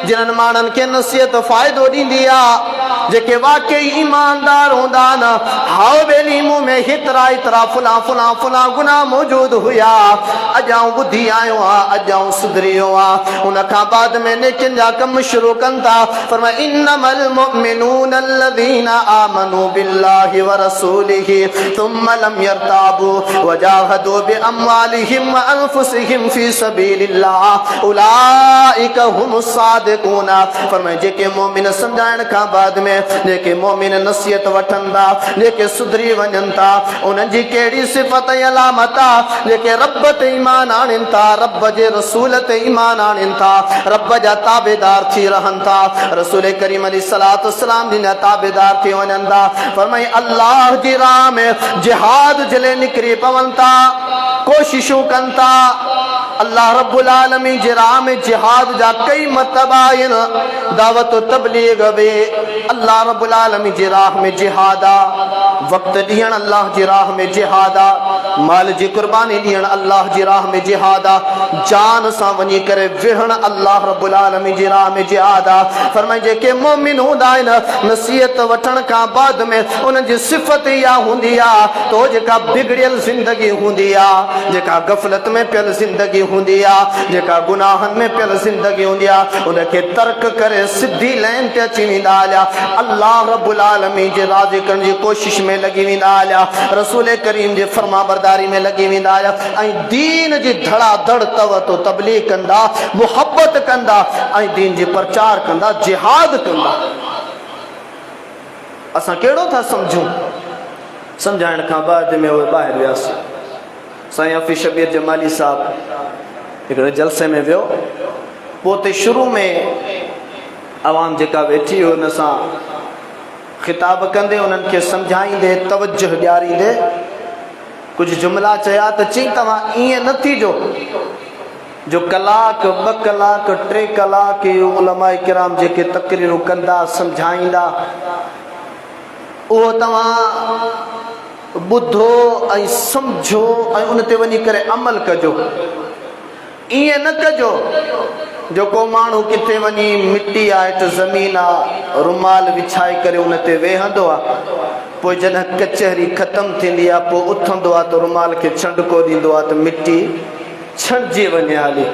जिन्हनि माण्हुनि खे नसीहत फ़ाइदो ॾींदी आहे, जेके वाकई ईमानदार हूंदा आहिनि। हाओ बेली मुंह में हेतिरा हेतिरा फुला फुला फुला गुनाह मौजूद हुया, अॼु आऊं ॿुधी आयो आहियां, अॼु आऊं सुधरी वियो आहियां। उन खां बाद में नेकिन जा कम शुरू कनि था। फरमाए इन्नमल मुमिनून अल्लज़ीना आमनू बिल्लाहि व रसूलिहि थुम्मा लम यर्ताबू वजाहदू बिअमवालिहिम व अनफुसिहिम फी सबीलिल्लाह उलाइका हुमुस सादिकून। फरमाए जेके मोमिन सम्झाइण खां बाद में, जेके मोमिन नसीहत वठनि था, जेके सुधरी वञनि था, उन्हनि जी कहिड़ी सिफ़त ऐं अलामत आहे, जेके रब ते ईमान आणनि था, रब जे रसूल ते ईमान आणनि था, रब जा ताबेदार थी रहनि था, रसूल करीम अलैहिस्सलातु वस्सलाम जी ताबेदार थी वञनि था। फरमाई अल्लाह जी राह में जिहाद जे लाइ निकिरी पवनि था, कोशिशूं कनि था। अल्लाह रब्बुल आलमीन जे राह में जिहाद जा कई मरतबा आहिनि। दावत तबलीग बि अल्लाह रब्बुल आलमीन जे राह में जिहाद आहे, वक़्तु ॾियणु अल्लाह जी राह में जिहाद आहे, माल जी कुर्बानी ॾियणु अल्लाह जी राह में जिहाद आहे, जान सां वञी करे विढ़णु अल्लाह रब्बुल आलमीन जी राह में जिहाद आहे। फरमाए जेके मोमिन हूंदा आहिनि, नसीहत वठण खां बाद में उन्हनि जी सिफ़त इहा हूंदी आहे तो जेका बिगड़ियल ज़िंदगी हूंदी आहे, जेका गफ़लत में पियल ज़िंदगी हूंदी आहे, जेका गुनाहनि में पियल ज़िंदगी हूंदी आहे, उनखे तर्क करे सिधी लाइन ते अची वेंदा हलिया, अल्लाह रब्बुल आलमीन जे राज़ी करण जी कोशिश में लॻी वेंदा हलिया, रसूल करीम जे फर्मा बरदारी में लॻी वेंदा हलिया, ऐं दीन जी धड़ाधड़ तव तो तबलीग कंदा, मुहबत कंदा, ऐं दीन जी प्रचार कंदा, जिहाद कंदा। असां कहिड़ो था सम्झूं? सम्झाइण खां बाद में उहे ॿाहिरि वियासीं। साईं हफ़ीज़ शबीर जमाली साहब हिकिड़े जलसे में वियो, पोइ उते शुरू में आवाम जेका वेठी हुई हुन सां ख़िताब कंदे उन्हनि खे सम्झाईंदे, तवजो ॾियारींदे कुझु जुमिला चया त चई तव्हां ईअं न थीजो जो कलाक, 2 कलाक, 3 कलाक उलमाए किराम जेके तकरीरूं कंदा, सम्झाईंदा, उहो तव्हां ॿुधो ऐं सम्झो ऐं उन ते वञी करे अमल कजो। ईअं न कजो जो को माण्हू किथे वञी मिटी आहे त ज़मीन आहे, रुमाल विछाए करे उन ते वेहंदो आहे, पोइ जॾहिं कचहरी ख़तमु थींदी आहे पोइ उथंदो आहे त रुमाल खे छंडको ॾींदो आहे त मिटी छंडिजी वञे हली।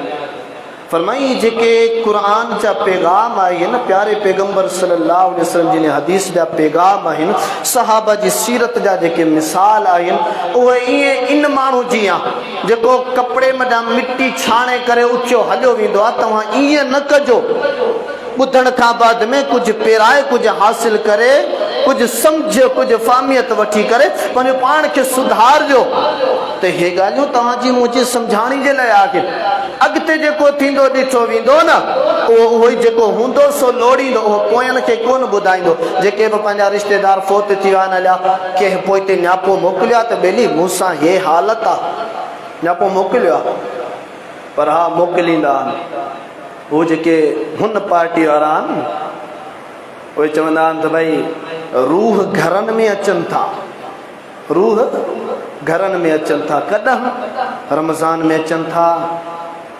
फरमाई जेके क़ुरान जा पैगाम आहिनि, प्यारे पैगंबर सल्लल्लाहु अलैहि वसल्लम जिन हदीस जा पैगाम आहिनि, सहाबा जी सीरत जा जेके मिसाल आहिनि, उहे ईअं इन माण्हू जी आहे जेको कपिड़े मथां मिटी छाणे करे उचियो हलियो वेंदो आहे। तव्हां ईअं न कजो, ॿुधण खां बाद में कुझु पेराए, कुझु हासिल करे, कुझु सम्झ, कुझु फ़हमियत वठी करे पंहिंजो पाण खे सुधारजो। त हे ॻाल्हियूं तव्हांजी मुंहिंजी सम्झाणी जे लाइ आहे। अॻिते जेको थींदो ॾिठो वेंदो न, उहो ई जेको हूंदो सो लोड़ींदो, उहो पोयनि खे कोन ॿुधाईंदो। जेके बि पंहिंजा रिश्तेदार फोत थी विया आहिनि हलिया, कंहिं पोइ हिते नियापो मोकिलियो आहे त बेली मूंसां हे हालत आहे, नियापो मोकिलियो आहे, पर हा मोकिलींदा आहिनि उहे जेके हुन पार्टी वारा आहिनि, उहे चवंदा आहिनि त भई रूह घरनि में अचनि था, रूह घरनि में अचनि था। कॾहिं रमज़ान में अचनि था,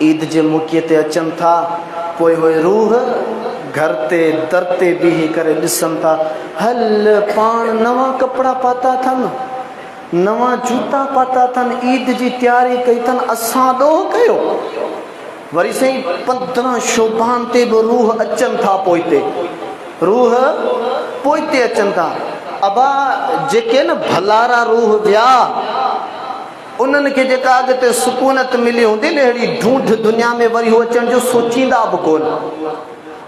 ईद जे मौक़े ते अचनि था, पोइ उहे रूह घर ते दर ते बीही करे ॾिसनि था, हल पाण नवां कपिड़ा पाता अथनि, नवां जूता पाता अथनि, ईद जी तयारी कई अथनि, असां ॾोह कयो। वरी सही 15 शोभान ते भी रूह अचन था पोइते, रूह पोइते अचन था। अबा जेके न भलारा रूह विया उन्हनि खे जेका अॻिते सुकूनत मिली हूंदी न अहिड़ी ढूंढ दुनिया में वरी हो अचण जो सोचींदा बि कोन।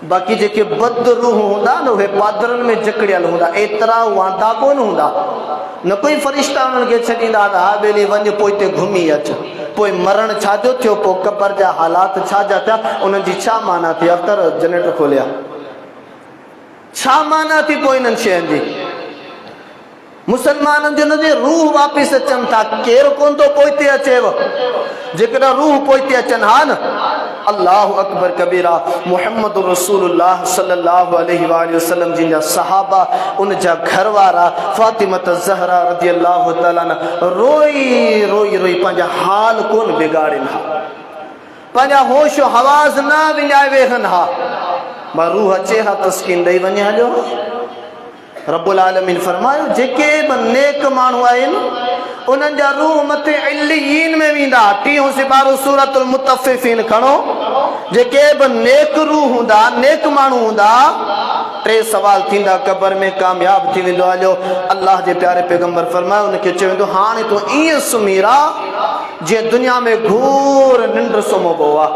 बाक़ी जेके बद रूह हूंदा न उहे पादरनि में जकड़ियल हूंदा, एतिरा वांदा कोन हूंदा। न कोई फरिश्ता उन्हनि खे छॾींदा त हा बेली वञ पोइ हिते घुमी अच। पोइ मरण छा जो थियो, पोइ क़बर जा हालात छा जा थिया, उन्हनि जी छा माना थी। अख़्तर जनरेटर खोलिया, छा माना थी पोइ इन्हनि शयुनि जी। मुसलमाननि जो नजे रूह वापसि अचनि था, केरु कोन थो पोइते अचेव। जेकॾहिं रूह पोइते अचनि हा न, अल्लाहु अकबर कबीरा। मुहम्मद रसूलुल्लाह सल्लल्लाहु अलैहि वसल्लम जिन जा सहाबा, उन जा घर वारा फातिमत ज़हरा रज़ियल्लाहु तआला अन्हा रोई रोई रोई पंहिंजा हाल कोन बिगाड़नि हा, पंहिंजा होश हवास न विञाए वेहनि हा। मां रूह अचे हा तस्कीन ॾेई वञे हलियो। रब्बुल आलमीन फरमायो जेके बि नेक माण्हू आहिनि उन्हनि जा रूह मथे इल्लीयीन में वेंदा। 30 सिपारो सूरतुल मुतफ़िफ़ीन खणो। जेके बि नेक रूह हूंदा, नेक माण्हू हूंदा, 3 सवाल थींदा क़बर में, कामयाब थी वेंदो। हलियो अल्लाह जे प्यारे पैगंबर फरमायो उनखे चयो वेंदो हाणे तूं ईअं सुम्ही रह जीअं दुनिया में घोर निंड सुम्हबो आहे,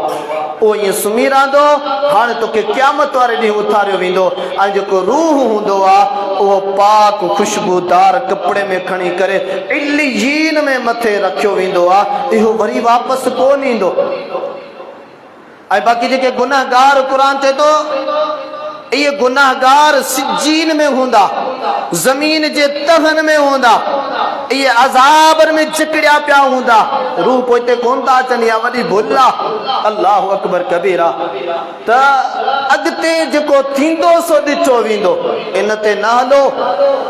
उहो ईअं सुम्ही रहंदो। हाणे तोखे क़यामत वारे ॾींहुं उथारियो वेंदो ऐं जेको रूह हूंदो आहे उहो पाक खुशबूदार कपिड़े में खणी करे इल्लीयीन में मथे रखियो वेंदो आहे। इहो वरी वापसि कोन ईंदो। ऐं बाक़ी जेके गुनाहगार, क़ुर चए थो इहे गुनाहगार सिज्जीन में हूंदा, ज़मीन जे तहनि में हूंदा, इहे अज़ाब में जकड़िया पिया हूंदा। रूह पोइते कोन था अचनि, इहा वॾी भुल आहे। अल्लाहु अकबर कबीरा। त अॻिते जेको थींदो सो ॾिठो वेंदो, इन ते न हलो,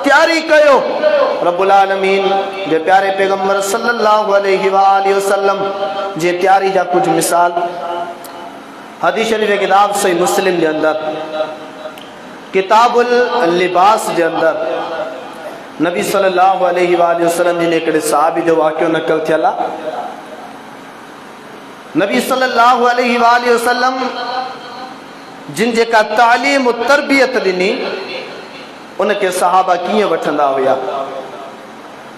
तयारी कयो। रब्बुल आलमीन जे प्यारे पैगंबर सल्लल्लाहु अलैहि वसल्लम जे तयारी जा कुछ मिसाल हदीस शरीफ किताब सही मुस्लिम जे अंदर किताबुल लिबास जे अंदर नबी सल्लल्लाहु अलैहि वसल्लम जी ने हिकिड़े सहाबी जो वाक़ियो नक़ल थियल आहे। नबी सल्लल्लाहु अलैहि वसल्लम जिन जेका तालीम तरबियत ॾिनी उनखे सहाबा कीअं वठंदा हुया,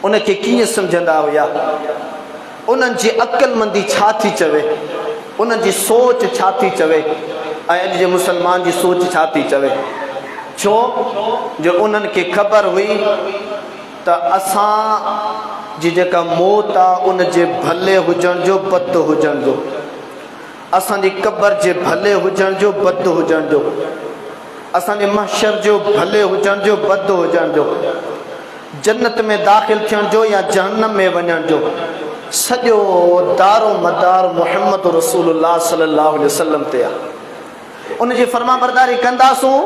उनखे कीअं सम्झंदा हुया, उन्हनि जी अक़लमंदी छा थी चवे, उन्हनि जी सोच छा थी चवे ऐं अॼु जे मुसलमान जी सोच छा थी चवे। छो जो उन्हनि खे ख़बर हुई त असां जी जेका मौत आहे उन जे भले हुजण जो, बद हुजण जो, असांजी क़बर जे भले हुजण जो, बद हुजण जो, असांजे महशर जो भले हुजण जो, बद हुजण जो, जन्नत में दाख़िल थियण जो या जहन्नम में वञण जो, सॼो दारो मदार मुहम्मद रसूलुल्लाह सल्लल्लाहु अलैहि वसल्लम ते आहे। उन जी फर्मा बरदारी कंदासूं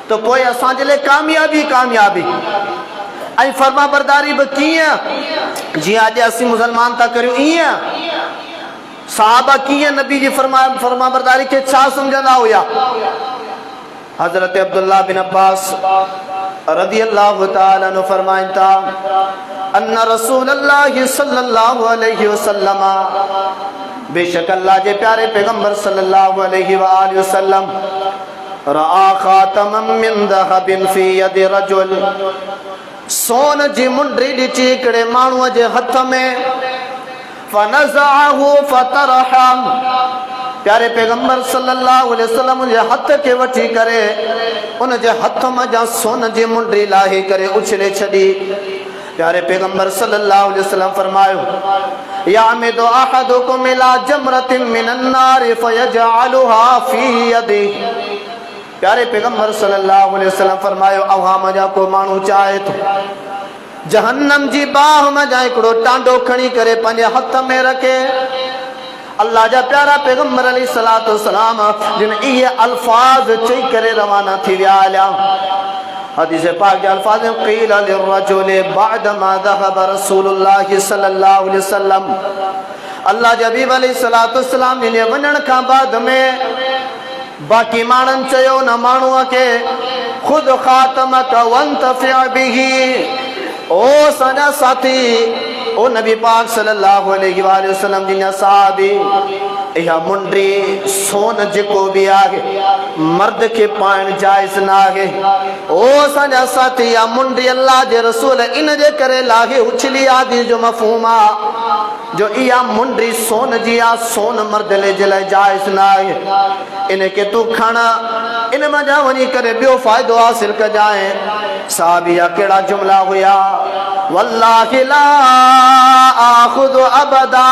त पोइ असांजे लाइ कामयाबी कामयाबी। ऐं फर्मा बरदारी बि कीअं, जीअं अॼु असीं मुसलमान था करियूं ईअं। सहाबा कीअं नबी जी फर्मा बरदारी खे छा सम्झंदा हुया। हज़रत अब्दुल्लाह बिन अब्बास रज़ियल्लाहु तआला अन्हु फरमाइनि था अन्न रसूलल्लाह सल्लल्लाहु अलैहि वसल्लम, बेशक अल्लाह जे प्यारे पैगंबर सल्लल्लाहु अलैहि वसल्लम रआ खातमम मिन ज़हबिन फी यदि रजुल, सोन जी मुंडी ॾिठी हिकिड़े माण्हूअ जे हथ में, फनज़अहु फतरहा, प्यारे पैगंबर सल्लल्लाहु अलैहि वसल्लम जे हथ खे वठी करे उन जे हथ मां सोन जी मुंडी लाहे करे उछले छॾी। प्यारे पैगंबर सल्लल्लाहु अलैहि वसल्लम फरमायो यामिदु अहदुकुम इला जमरतिन मिनन नार फयजअलुहा फी यदिही। प्यारे पैगंबर सल्लल्लाहु अलैहि वसल्लम फरमायो अव्हां मजा को माण्हू चाहे तो जहन्नम जी बाह में जा हिकिड़ो टांडो खणी करे पंहिंजे हथ में रखे। अल्लाह जा प्यारा पैगंबर अलैहिस्सलातु वस्सलाम जिन इहे अल्फाज चई करे रवाना थी विया हलिया। हदीस पाक के अल्फाज में क़ील लिर्रजुल बाद मा ज़हब रसूलुल्लाह सल्लल्लाहु अलैहि वसल्लम, अल्लाह जे हबीब अलैहिस्सलातु वस्सलाम जिन वञण खां बाद में बाक़ी माण्हुनि चयो न माण्हूअ खे खुद खातमक वंतफ़िअ बिही, ओ सॼा साथी, ओ नबी पाक सल्लल्लाहु अलैहि वसल्लम जिन सहाबी इहा मुंडी सोन जेको भी आहे मर्द के पाइण जायज़ ना आहे। ओ असांजा साथी इहा मुंडी अल्लाह जे रसूल इन जे करे लाहे उछली आदि जो मफ़हूम आहे जो इहा मुंडी सोन जी आहे, सोन मर्द जे लाइ जायज़ ना आहे। इन के तू खण इन मजा वञी करे ॿियो फ़ाइदो हासिल कजाए। साहबिया कहिड़ा जुमला हुया, वल्लाहि ला आख़ुदु अबदा,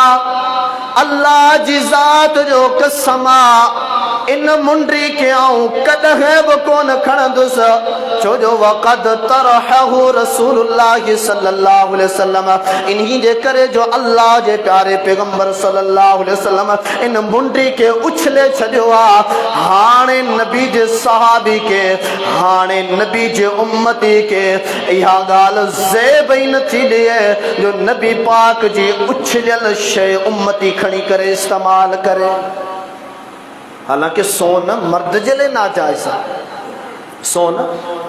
अल्लाह जी ज़ात जो कसमा इन मुंडी के आऊं कदहिं बि कोन खणंदुसि, छो जो वक़द तरहहु रसूलुल्लाह सल्लल्लाहु अलैहि वसल्लम, इन्ही जे करे जो अल्लाह जे प्यारे पैगंबर सल्लल्लाहु अलैहि वसल्लम इन मुंडी के उछले छॾियो आहे। हाणे नबी जे सहाबी के, हाणे नबी जे उम्मती के इहा ॻाल्हि ज़ेब ई नथी ॾिए जो नबी पाक जी उछलियल शइ उम्मती खणी करे इस्तेमाल करे। हालांकि सोन मर्द जे लाइ नाजायज़ आहे, सोन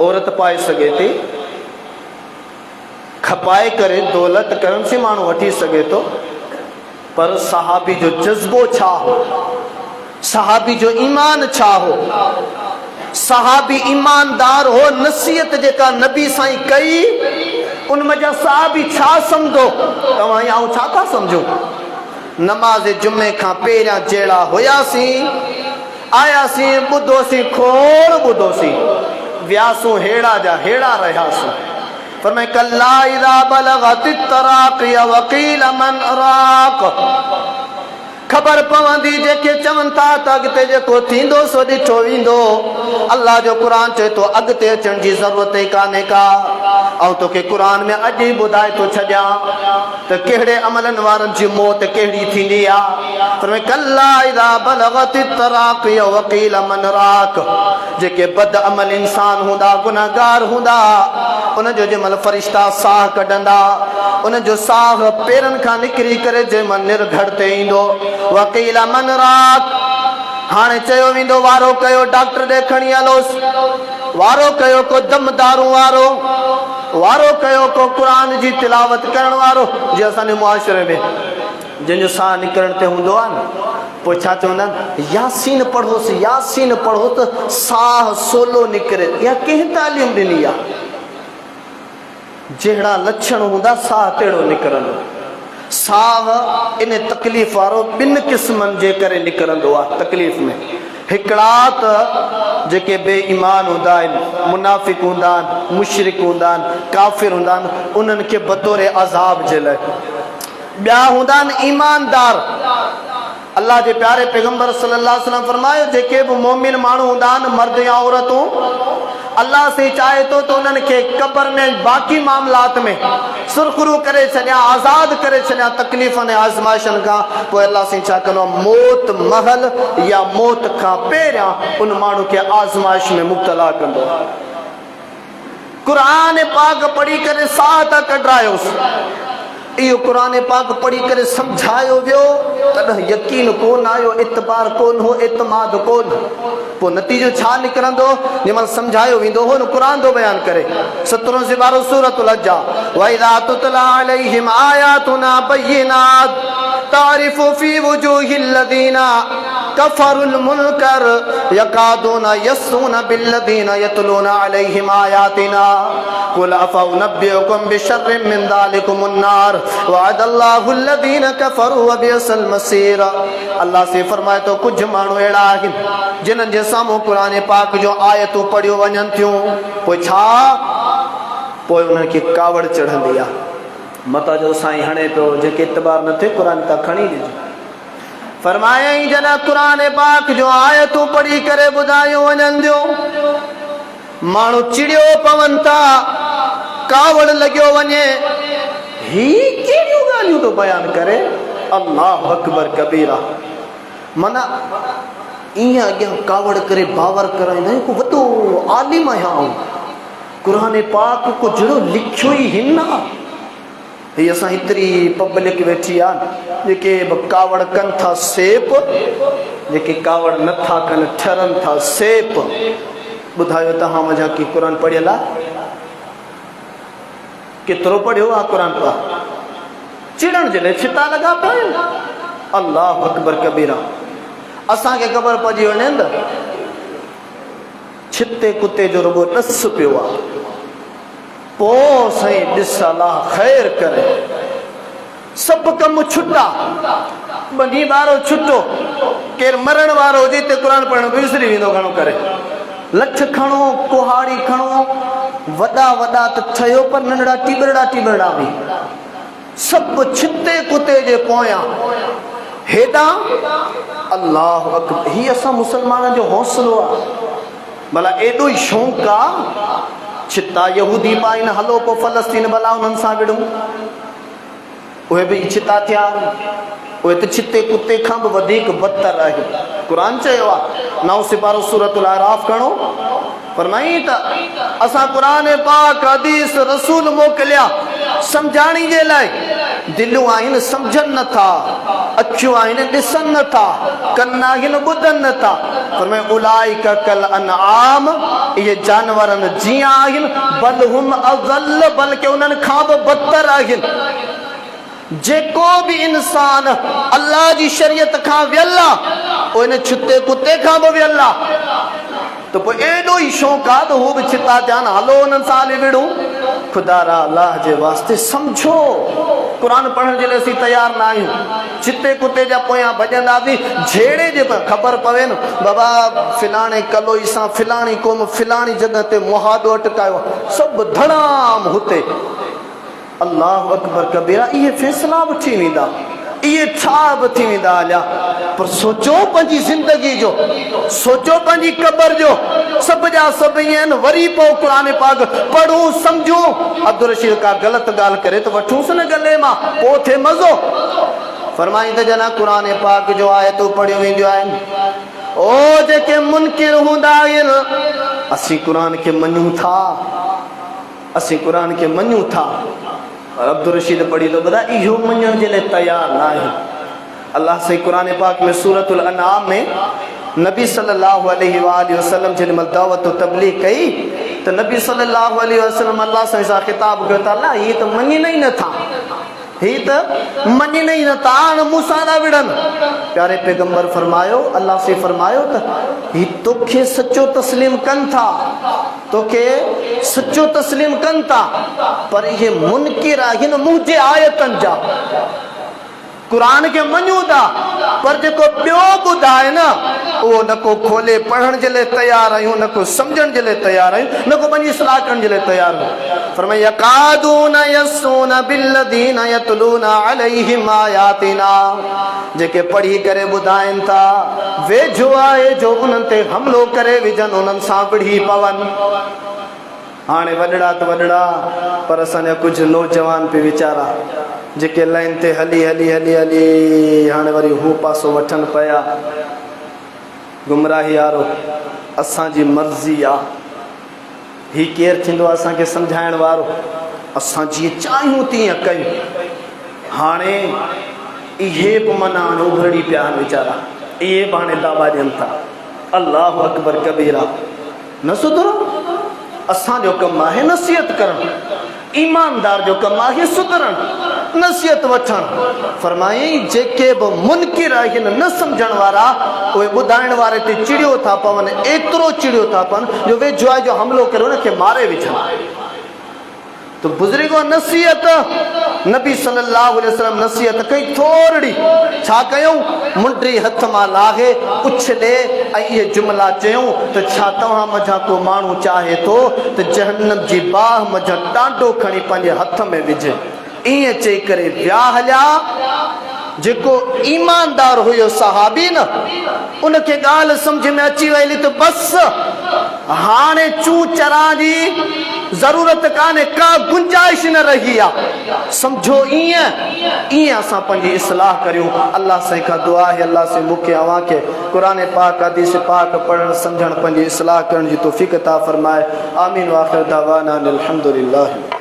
औरत पाए सघे थी, खपाए करे दौलत करंसी माण्हू वठी सघे थो, पर सहाबी जो जज़्बो छा हो, सहाबी जो ईमान छा हो, सहाबी ईमानदार हो। नसीहत जेका नबी साईं कई उन मजा सहाबी छा समझो, तव्हां आऊं छा था समझो। नमाज़ जुमे खां पहिरियां जहिड़ा हुयासीं, आयासीं, ॿुधोसीं, खोड़ ॿुधोसीं, वियासूं हेड़ा जा हेड़ा रहियासीं। फरमाए कल्ला इज़ा बलगति तराक़ी वक़ील मन राक़, खबर पवंदी जेके चवनि था त अॻिते जेको थींदो सो ॾिठो वेंदो। अल्लाह जो क़ुरान चए थो अॻिते अचण जी ज़रूरत ई कान्हे का। ऐं तोखे क़ुरान में अॼु ई ॿुधाए थो छॾियां त कहिड़े अमलनि वारनि जी मौत कहिड़ी थींदी आहे। पर कल्ला इज़ा बलगति तराक़ी वक़ील मन राक़, जेके बद अमल इंसान हूंदा, गुनाहगार हूंदा, उन जो जंहिंमहिल फ़रिश्ता साह कढंदा, उन जो साह पेरनि खां निकिरी करे जंहिंमहिल निर्घड़ ते ईंदो, वकील मन रात, हाणे चयो वेंदो वारो कयो डॉक्टर ॾे खणी हलोसि, वारो कयो को दमदारू वारो, वारो कयो को क़ुरान जी तिलावत करण वारो। जीअं असांजे मुआशरे में जंहिंजो साह निकिरण ते हूंदो आहे न, पोइ छा चवंदा आहिनि, यासीन पढ़ोसि, यासीन पढ़ो त साह सोलो निकिरे। इहा कंहिं तालीम ॾिनी आहे? जहिड़ा लक्षण हूंदा साह तहिड़ो निकिरंदो। साह इन तकलीफ़ वारो ॿिनि क़िस्मनि जे करे निकिरंदो आहे। तकलीफ़ में हिकिड़ा त जेके बेईमान हूंदा आहिनि, मुनाफ़िक हूंदा आहिनि, मुशरिक हूंदा आहिनि, काफ़िर हूंदा आहिनि, उन्हनि खे बतौर अज़ाब जे लाइ। ॿिया हूंदा आहिनि ईमानदार। अल्लाह जे प्यारे पैगंबर सल्लल्लाहु अलैहि वसल्लम फरमायो जेके बि मोमिन माण्हू हूंदा आहिनि, मर्द या औरतूं, अल्लाह से चाहे तो उन्हनि खे क़ब्र में बाक़ी मामलात में सुरखरू करे छॾिया, आज़ाद करे छॾिया तकलीफ़नि ऐं आज़माइशनि खां। पोइ अल्लाह से छा कंदो, मौत महल या मौत खां पहिरियां उन माण्हू खे आज़माइश में मुब्तला कंदो। क़ुरान पाक पढ़ी करे साह था कढरायोसि, इहो क़ुरान पाक पढ़ी करे सम्झायो वियो, तॾहिं यकीन कोन आयो, इतबार कोन हो, इतमाद कोन। पोइ नतीजो छा निकिरंदो? जंहिंमहिल सम्झायो वेंदो हो न क़ुरान थो बयानु करे। 17 से 12 सूरतुल हज्ज, वइज़ा तुतला अलैहिम आयातुना बय्यिनात तारिफु फी वुजूहिल लज़ीना कफरुल मुनकर यकादूना यस्सूना बिल्लज़ीना यतलूना अलैहिम आयातिना कुल अफउनब्बिउकुम बिशर्रिम मिन ज़ालिकुमुन नार वअदल्लाहु अल्लज़ीना कफरू व बिअसल मसीर। अल्लाह से फरमाए तो कुछ माण्हू अहिड़ा आहिनि जिन्हनि जे साम्हूं क़ुरान पाक जो आयतूं पढ़ियूं वञनि थियूं, पोइ छा, पोइ उन्हनि खे कावड़ चढ़ंदी आहे। मता जो साईं हणे पियो, जेके इतबार न थिए क़ुरान तां खणी ॾिजो। फरमायई जॾहिं क़ुरान पाक जो आयतूं पढ़ी करे ॿुधायूं वञनि थियूं, माण्हू चिड़ियो पवनि था, कावड़ लॻियो वञे, ही कहिड़ियूं ॻाल्हियूं थो बयानु करे। अल्लाह अकबर कबीरा। माना ईअं अॻियां कावड़ करे बावर कराईंदा आहियूं, को वॾो आलिम आहियां, क़ुरान पाक को जहिड़ो लिखियो ई हिन आहे। हीअ असां हेतिरी पब्लिक वेठी आहे जेके कावड़ कनि था सेप, जेके कावड़ नथा कनि ठरनि था सेप। ॿुधायो तव्हां मज़ा की क़ुरान पढ़ियल आहे? केतिरो पढ़ियो आहे क़ुरान पाक? चिड़ण जे लाइ छिता लॻा पिया आहिनि। अल्लाह अकबर कबीरा। असांखे ख़बर पइजी वञे न छिते कुते जो रुगो ॾस पियो आहे पोइ साईं ॾिस अलाह ख़ैर करे सभु कम छुटा बनी ॿारो छुटो केरु मरण वारो हुजे त क़ुर पढ़ण विसरी वेंदो घणो करे लठ खणो कुहाड़ी खणो वॾा वॾा त ठहियो पर नंढड़ा टीबरड़ा बि सभु छिते कुते जे पोयां हेॾां अल्लाह अकबर। ही असां मुसलमाननि जो हौसलो आहे भला एॾो ई शौक़ु आहे छिता यहूदी पाइनि हलो पोइ फ़लस्तीन भला उन्हनि सां विड़ूं उहे बि छिता थिया उहे त छिते कुते खां बि वधीक बदतर आहे क़ुर चयो आहे 9 सिपारो सूरतुल आराफ खणो फरमाई त असां क़ुर पाक हदीस रसूल मोकिलिया सम्झाणी जे लाइ दिलियूं आहिनि सम्झनि नथा अखियूं आहिनि ॾिसनि नथा कन आहिनि ॿुधनि नथा फरमाए उलाइका कल अनआम इहे जानवरनि जीअं आहिनि बल हुम अज़ल बल्कि उन्हनि खां बि बदतर आहिनि जेको भी इंसान अल्लाह जी शरीयत खां वियल आहे इन छिते कुते खां बि वियल आहे तो पोइ एॾो ई शौक़ु आहे त हू बि छिता थियनि हलो उन्हनि सां हली विड़ूं खुदा रा अल्लाह जे वास्ते समझो क़ुर पढ़ण जे लाइ असीं तयार न आहियूं छिते कुते जा पोयां भॼंदासीं झेड़े जे ख़बर पवे न बाबा फिलाणे कलोई सां फिलाणी क़ौम फिलाणी जॻह ते मुहादो अटकायो सभु धड़ाम हुते अल्लाह अकबर कबीरा इहे फ़ैसिला बि थी वेंदा इहे छा बि थी वेंदा हलिया पर सोचो पंहिंजी ज़िंदगी जो सोचो पंहिंजी क़बर जो सभु जा सभु ईअं आहिनि वरी पोइ क़ुर पाक पढ़ूं सम्झूं अब्दुल रशीद का ग़लति ॻाल्हि करे त वठूंसि न गले मां पोइ थिए मज़ो फरमाई त जना क़ुर पाक जो आयतूं पढ़ियूं वेंदियूं आहिनि ओ जेके मुनकिर हूंदा आहिनि असीं क़ुर खे मञूं था असीं क़ुर खे मञूं था अब्दुल रशीद पढ़ी तो ॿुधा इहो मञण जे लाइ तयार न आहे अल्लाह सही क़ुर पाक में सूरतुल अनआम में नबी सल्लल्लाहु अलैहि वसल्लम जे महिल दावत तबलीग कई त नबी सल्लल्लाहु अलैहि वसल्लम अल्लाह सां ख़िताब कयो त अल्लाह ही त मञीनि ई नथा ही त मञीनि ई नथा हाणे मूंसां था विढ़नि प्यारे पैगंबर फरमायो अल्लाह से फरमायो त ही तोखे सचो तस्लीम कनि था तोखे सचो तस्लीम कनि था पर इहे मुनकिर आहिनि मुंहिंजे आयतनि जा क़ुर खे मञूं था पर जेको ॿियो ॿुधाए न उहो न को खोले पढ़ण जे लाइ तयार आहियूं न को सम्झण जे लाइ तयार आहियूं न को पंहिंजी इस्लाह करण जे लाइ तयार आहियूं फरमाए यकादून यसून बिल्लदीन यतलून अलैहिम आयातिना जेके पढ़ी करे ॿुधाइनि था वेझो आहे जो उन्हनि ते हमिलो करे विझनि उन्हनि सां विढ़ी पवनि हाणे वॾड़ा त वॾड़ा पर असांजा कुझु नौजवान पे वीचारा जेके लाइन ते हली हली हली हली हाणे वरी हू पासो वठनि पिया गुमराही वारो असांजी मर्ज़ी आहे ही केरु थींदो असांखे सम्झाइण वारो असां जीअं चाहियूं तीअं कयूं हाणे इहे बि माना उभरणी पिया आहिनि वीचारा इहे बि हाणे दावा ॾियनि था अल्लाह अकबर कबीरा न सुधरो असांजो कमु आहे नसीहत करणु ईमानदार जो कमु आहे सुधरणु नसीहत वठणु फरमाई जेके बि मुनकिर आहिनि न सम्झण वारा उहे ॿुधाइण वारे ते चिड़ियो था पवनि एतिरो चिड़ियो था पवनि जो वेझो आहे जो हमिलो करे उनखे मारे विझनि तो बुज़ुर्गो नसीहत नबी सल्लल्लाहु अलैहि वसल्लम नसीहत कई थोड़ी छा कयूं मुंडी हथ मां लाहे उछले ऐं इहे जुमला चयूं त छा तव्हां मझा को माण्हू चाहे थो त जहन्नम जी बाह मझा टांडो खणी पंहिंजे हथ में विझे ईअं चई करे विया हलिया जेको ईमानदार हुयो सहाबी न उनखे ॻाल्हि सम्झ में अची वई त बस हाणे चूं चरां जी ज़रूरत कान्हे का गुंजाइश न रही आहे सम्झो ईअं असां पंहिंजी इस्लाह करियूं अल्लाह साईं खां दुआ आहे अल्लाह से मूंखे अव्हां खे क़ुर पाक हदीस पाक पढ़णु सम्झणु पंहिंजी इस्लाह करण जी तौफ़ीक़ अता फ़रमाए आमीन व आख़िर दावाना अनिल हम्दुलिल्लाह।